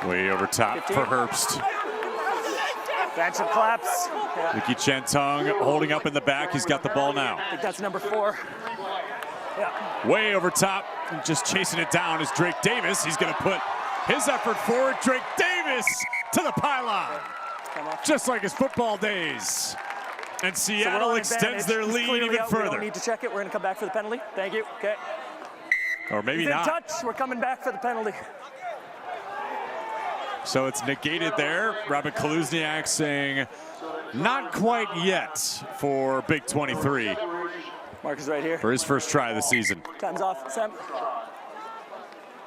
Way over top 15. For Herbst. Bench and claps. Ricky Chantong holding up in the back. He's got the ball now. I think that's number 4. Yeah. Way over top, just chasing it down is Drake Davis. He's going to put his effort forward. Drake Davis to the pylon, just like his football days. And Seattle extends their lead even further. We don't need to check it. We're going to come back for the penalty. Thank you. Okay. Or maybe He's not. in touch. We're coming back for the penalty. So it's negated there. Robert Kaluzniak saying not quite yet for Big 23. Mark is right here. For his first try of the season. Time's off, Sam.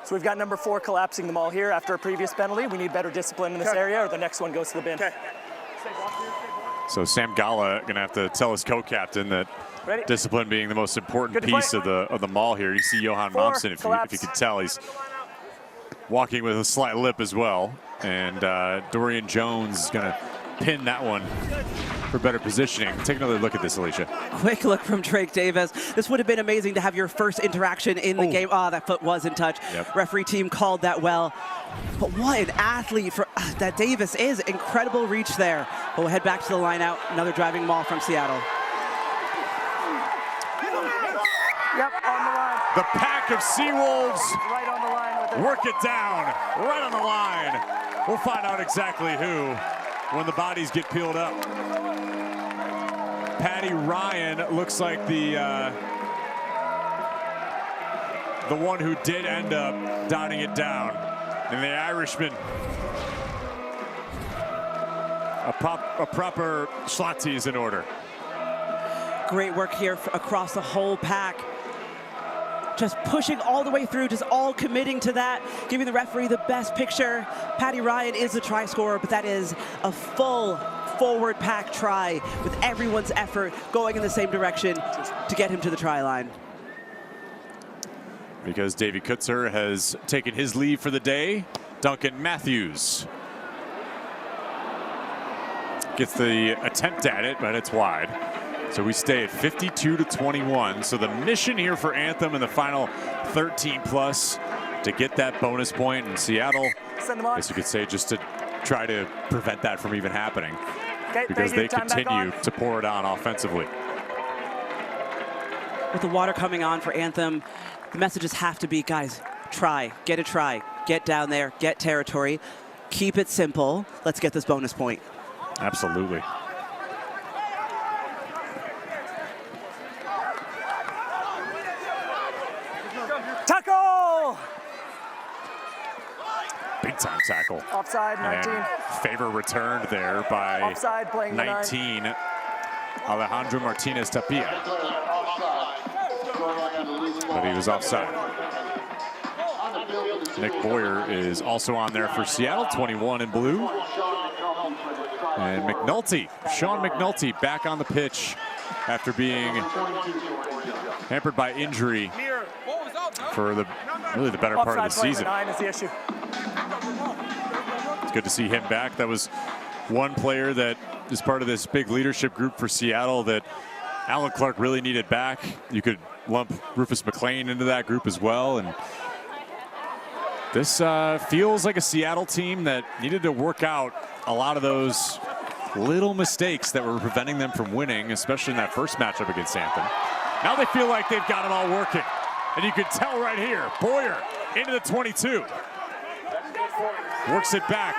So we've got number 4 collapsing them all here after a previous penalty. We need better discipline in this area, or the next one goes to the bin. Okay. So Sam Gala gonna have to tell his co-captain that discipline being the most important piece of the maul here. You see Johan Momsen, if you can tell, he's walking with a slight lip as well. And Dorian Jones is gonna pin that one for better positioning. Take another look at this, Alicia. Quick look from Drake Davis. This would have been amazing to have your first interaction in the game. Oh, that foot was in touch. Yep. Referee team called that well. But what an athlete that Davis is. Incredible reach there. We'll head back to the line out. Another driving maul from Seattle. Yep, on the line. The pack of Seawolves right on the line with it. Work it down, right on the line. We'll find out exactly who when the bodies get peeled up. Patty Ryan looks like the one who did end up dotting it down. And the Irishman, a proper Schlotty is in order. Great work here across the whole pack. Just pushing all the way through, just all committing to that, giving the referee the best picture. Patty Ryan is the try scorer, but that is a full forward pack try with everyone's effort going in the same direction to get him to the try line. Because Davy Kutzer has taken his leave for the day, Duncan Matthews gets the attempt at it, but it's wide. So we stay at 52-21. So the mission here for Anthem in the final 13 plus to get that bonus point in Seattle, I guess you could say, just to try to prevent that from even happening. Okay, because they continue to pour it on offensively. With the water coming on for Anthem, the messages have to be, guys, try, get down there, get territory, keep it simple. Let's get this bonus point. Absolutely. big time tackle. Offside, 19. And favor returned there by Offside, playing the 19. Alejandro Martinez Tapia. But he was offside. Nick Boyer is also on there for Seattle, 21 in blue. And McNulty, Sean McNulty, back on the pitch after being hampered by injury for really the better part of the season. 9 is the issue. It's good to see him back. That was one player that is part of this big leadership group for Seattle that Alan Clark really needed back. You could lump Rufus McLean into that group as well. And this feels like a Seattle team that needed to work out a lot of those little mistakes that were preventing them from winning, especially in that first matchup against Anthem. Now they feel like they've got it all working. And you can tell right here, Boyer into the 22. Works it back.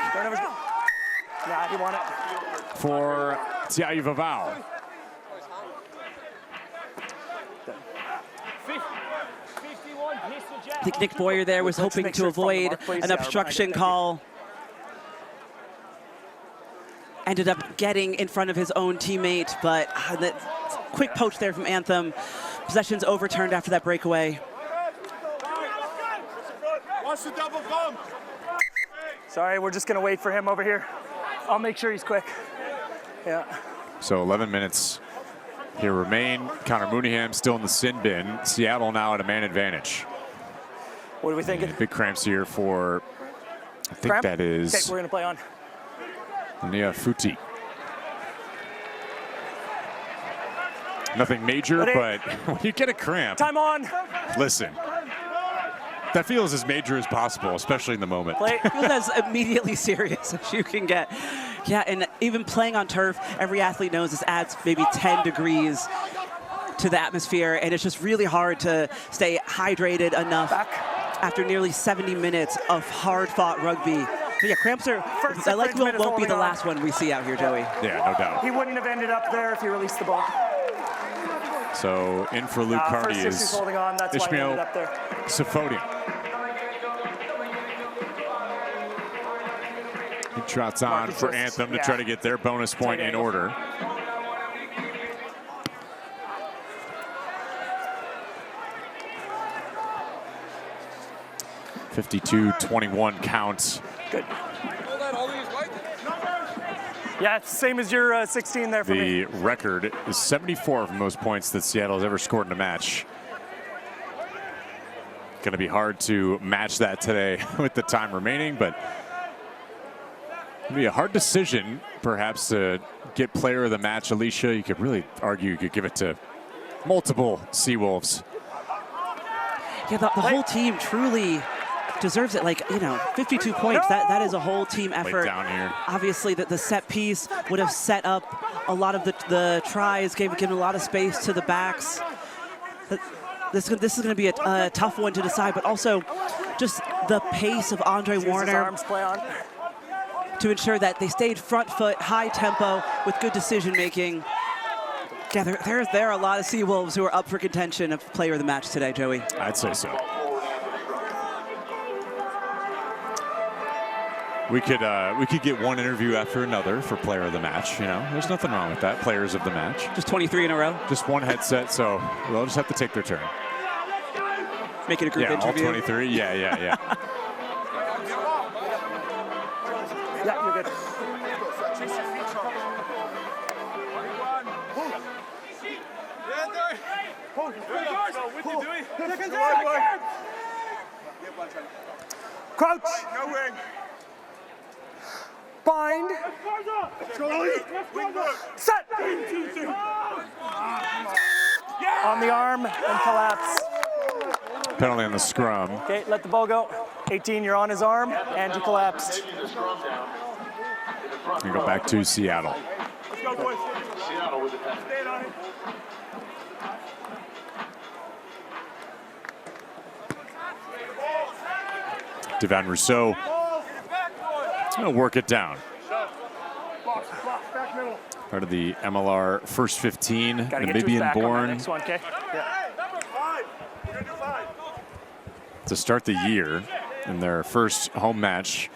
Nah, he won it. For Tiago Vavao. I think Nick Boyer there was hoping to avoid an obstruction call. Ended up getting in front of his own teammate, but that quick poach there from Anthem. Possession's overturned after that breakaway. Sorry, we're just going to wait for him over here. I'll make sure he's quick. Yeah. So 11 minutes here remain. Connor Mooneyham still in the sin bin. Seattle now at a man advantage. What are we thinking? And big cramps here for, I think Cramp? that is Okay, we're going to play on. Nia Futi. Nothing major, but when you get a cramp, Time on. listen, that feels as major as possible, especially in the moment. Play. It feels as immediately serious as you can get. Yeah, and even playing on turf, every athlete knows this adds maybe 10 degrees to the atmosphere, and it's just really hard to stay hydrated enough after nearly 70 minutes of hard-fought rugby. So yeah, cramps are, I like won't be the last one we see out here, Joey. Yeah, no doubt. He wouldn't have ended up there if he released the ball. So in for Luke Carty is holding on. That's why he Ishmael ended up there. Safodian. He trots on for Anthem to try to get their bonus point in order. (52-21) counts. Good. Yeah, it's the same as your 16 there for me. The record is 74 of the most points that Seattle has ever scored in a match. Going to be hard to match that today with the time remaining, but it'll be a hard decision, perhaps, to get player of the match. Alicia, you could really argue you could give it to multiple Seawolves. Yeah, the whole team truly deserves it. Like, 52 points, that is a whole team effort. Down here. Obviously, the set piece would have set up a lot of the tries, given a lot of space to the backs. This is going to be a tough one to decide, but also just the pace of Andre Warner to ensure that they stayed front foot, high tempo, with good decision making. Yeah, there are a lot of Seawolves who are up for contention of player of the match today, Joey. I'd say so. We could get one interview after another for player of the match. There's nothing wrong with that. Players of the match. Just 23 in a row. Just one headset, so they'll just have to take their turn. Make it a group interview. All 23. Yeah. Yeah, you're good. Crouch. Bind. Set. On the arm and collapse. Penalty on the scrum. Okay, let the ball go. 18, you're on his arm, and you collapsed. We go back to Seattle. Let's go, boys. Seattle with the penalty. Stay on it. Devan Rousseau. Gonna work it down. Part of the MLR first 15, Namibian born. To start the year in their first home match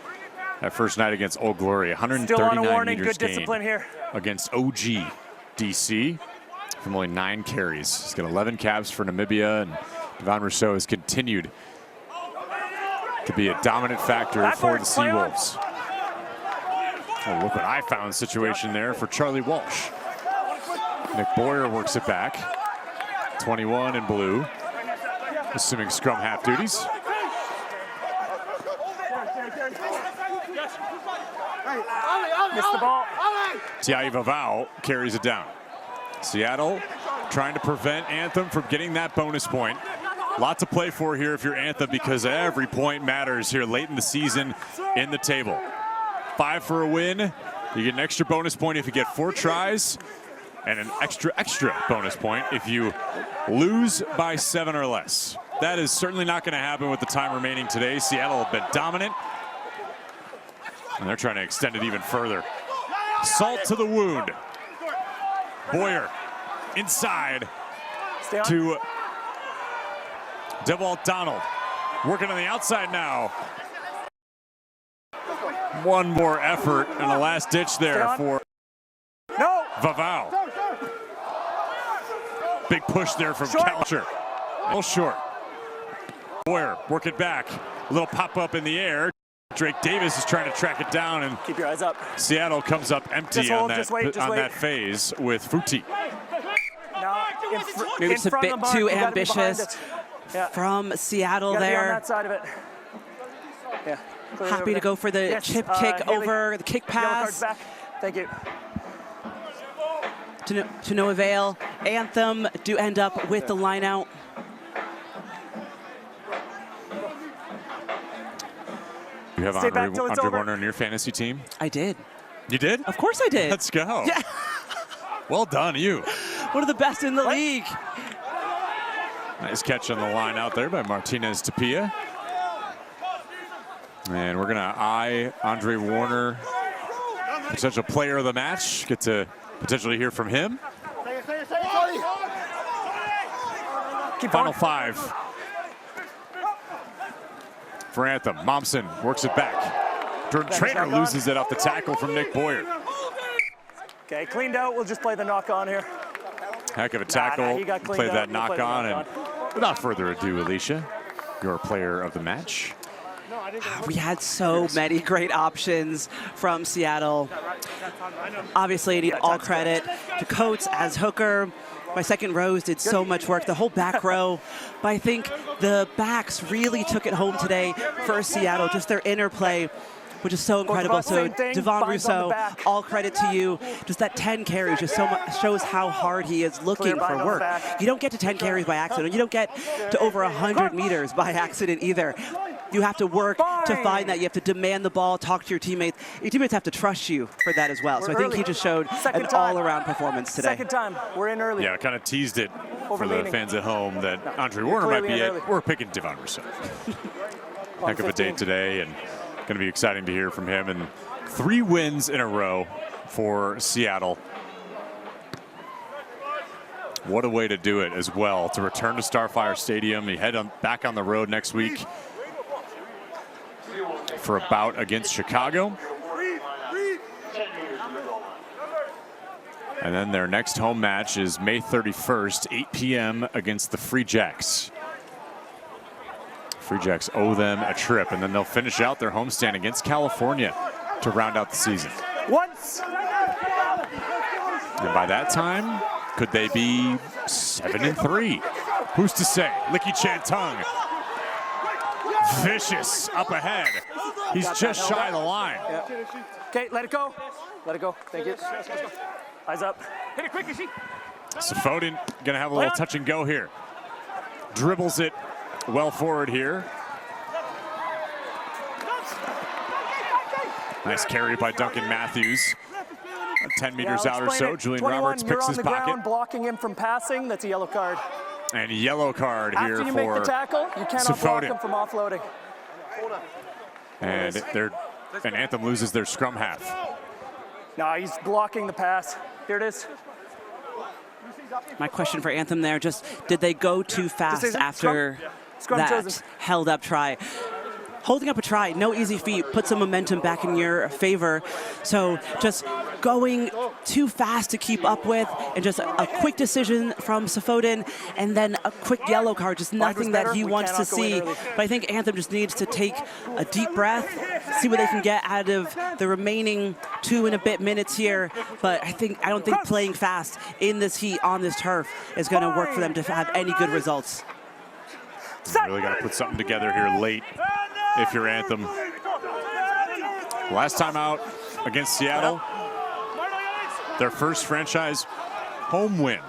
that first night against Old Glory. Still on a 139 warning. meters Good discipline gained here. against OG DC from only 9 carries. He's got 11 caps for Namibia, and Devon Rousseau has continued to be a dominant factor for the Seawolves. Oh, look what I found situation there for Charlie Walsh. Nick Boyer works it back. 21 in blue, assuming scrum half duties. Missed the ball. Tiai Vavau carries it down. Seattle trying to prevent Anthem from getting that bonus point. Lot to play for here if you're Anthem, because every point matters here late in the season in the table. 5 for a win. You get an extra bonus point if you get 4 tries, and an extra bonus point if you lose by 7 or less. That is certainly not going to happen with the time remaining today. Seattle have been dominant, and they're trying to extend it even further. Salt to the wound. Boyer inside to Devalt Donald. Working on the outside now. One more effort and a last ditch there for Vavau. Big push there from Kelcher. A little short. Boyer, work it back. A little pop up in the air. Drake Davis is trying to track it down, and keep your eyes up. Seattle comes up empty on that phase with Futi. Maybe it's a bit too ambitious from Seattle there. On that side of it. Yeah. Happy to go for the chip kick over the kick pass. Back. Thank you. To no avail. Anthem do end up with the line out. You have Andre Warner in your fantasy team? I did. You did? Of course I did. Let's go. Yeah. Well done, you. One of the best in the league. Nice catch on the line out there by Martinez Tapia. And we're going to eye Andre Warner, potential player of the match. Get to potentially hear from him. Final 5 for Anthem. Momsen works it back. Jordan Traynor loses it off the tackle from Nick Boyer. Okay, cleaned out. We'll just play the knock on here. Heck of a tackle. He got Play that knock on. And knock-on. without further ado, Alicia, your player of the match. We had so many great options from Seattle. Obviously, I need all credit to Coates as hooker. My second rows did so much work, the whole back row. But I think the backs really took it home today for Seattle, just their interplay, which is so incredible. So Devon Rousseau, all credit to you. Just that 10 carries just so much shows how hard he is looking for work. You don't get to 10 carries by accident. You don't get to over 100 meters by accident either. You have to work to find that. You have to demand the ball, talk to your teammates. Your teammates have to trust you for that as well. So I think he just showed an all-around performance today. Second time, we're in early. Yeah, kind of teased it for the fans at home that Andre Warner might be it. We're picking Devon Rousseau. Heck of a day today, and going to be exciting to hear from him. And 3 wins in a row for Seattle. What a way to do it as well, to return to Starfire Stadium. You head back on the road next week for a bout against Chicago. And then their next home match is May 31st, 8 p.m. against the Free Jacks. Free Jacks owe them a trip, and then they'll finish out their homestand against California to round out the season. Once. And by that time, could they be 7-3? Who's to say? Licky Chantung. Vicious up ahead. He's just shy of the line. Okay, let it go. Let it go. Thank you. Eyes up. Hit it quick, Ishi. So Foden gonna have a little touch and go here. Dribbles it well forward here. Nice carry by Duncan Matthews. 10 meters out or so. Julian Roberts picks his pocket. Ground, blocking him from passing. That's a yellow card. And a yellow card here for After you make the tackle, you cannot block him from offloading. And Anthem loses their scrum half. No, he's blocking the pass. Here it is. My question for Anthem there, just did they go too fast after that held up try? holding up a try, no easy feat, put some momentum back in your favor. So just going too fast to keep up with, and just a quick decision from Safodin, and then a quick yellow card, just nothing that he wants to see. But I think Anthem just needs to take a deep breath, see what they can get out of the remaining 2 and a bit minutes here. But I don't think playing fast in this heat on this turf is going to work for them to have any good results. Really got to put something together here late if you're Anthem. Last time out against Seattle, their first franchise home win.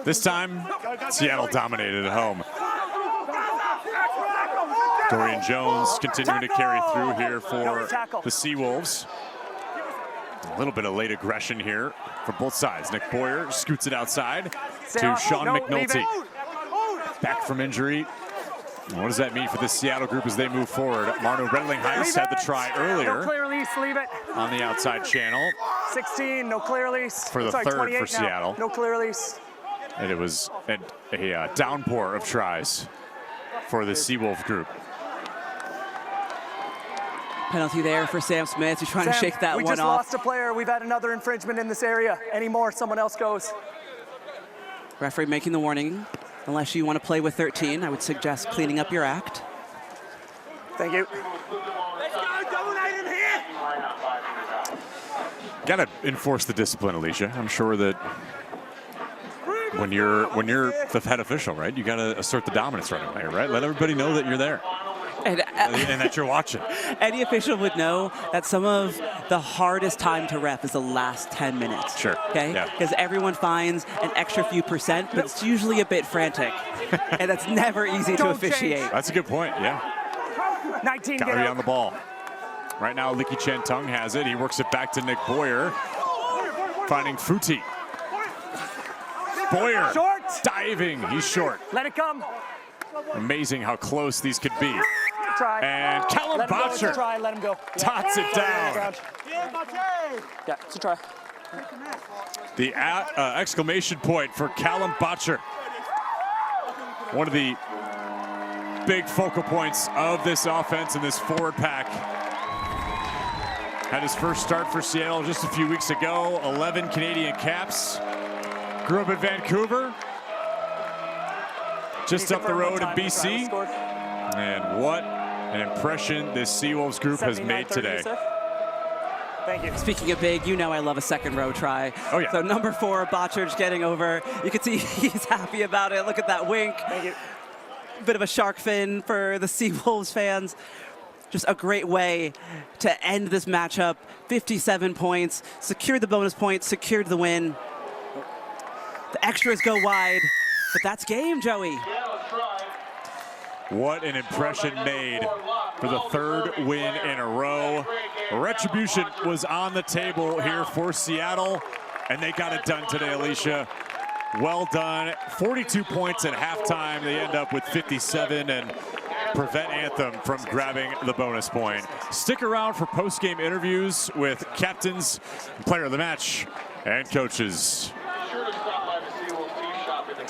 This time, Seattle dominated at home. Dorian Jones continuing to carry through here for the Seawolves. A little bit of late aggression here from both sides. Nick Boyer scoots it outside to Sean McNulty. Back from injury. What does that mean for the Seattle group as they move forward? Marno Redling-Heist had the try earlier on the outside channel. 16, no clear release. For the third for Seattle. No clear release. And it was a downpour of tries for the Seawolf group. Penalty there for Sam Smith. He's trying to shake that one off. We just lost a player. We've had another infringement in this area. Any more, someone else goes. Referee making the warning. Unless you want to play with 13, I would suggest cleaning up your act. Thank you. Got to enforce the discipline, Alicia. I'm sure that when you're the head official, right, you got to assert the dominance right away, right? Let everybody know that you're there. And that you're watching. Any official would know that some of the hardest time to ref is the last 10 minutes. Sure. Okay? Because everyone finds an extra few percent, but it's usually a bit frantic. And that's never easy to officiate. That's a good point, yeah. 19, gotta be on the ball. Right now, Licky Chantung has it. He works it back to Nick Boyer. Finding Futi. Boyer short. Diving. He's short. Let it come. Amazing how close these could be. Try. And Callum Botcher let him go. tots it down. Yeah, it's a try. The exclamation point for Callum Botcher. One of the big focal points of this offense and this forward pack. Had his first start for Seattle just a few weeks ago. 11 Canadian caps. Grew up in Vancouver. Just up the road in BC. And what an impression this Seawolves group has made today. Thank you. Speaking of big, you know I love a second row try. Oh, yeah. So number 4, Botchard's getting over. You can see he's happy about it. Look at that wink. Thank you. Bit of a shark fin for the Seawolves fans. Just a great way to end this matchup. 57 points, secured the bonus points, secured the win. The extras go wide, but that's game, Joey. What an impression made for the third win in a row. Retribution was on the table here for Seattle, and they got it done today, Alicia. Well done. 42 points at halftime. They end up with 57 and prevent Anthem from grabbing the bonus point. Stick around for post-game interviews with captains, player of the match, and coaches. Be sure to stop by the Seawolves team shop in the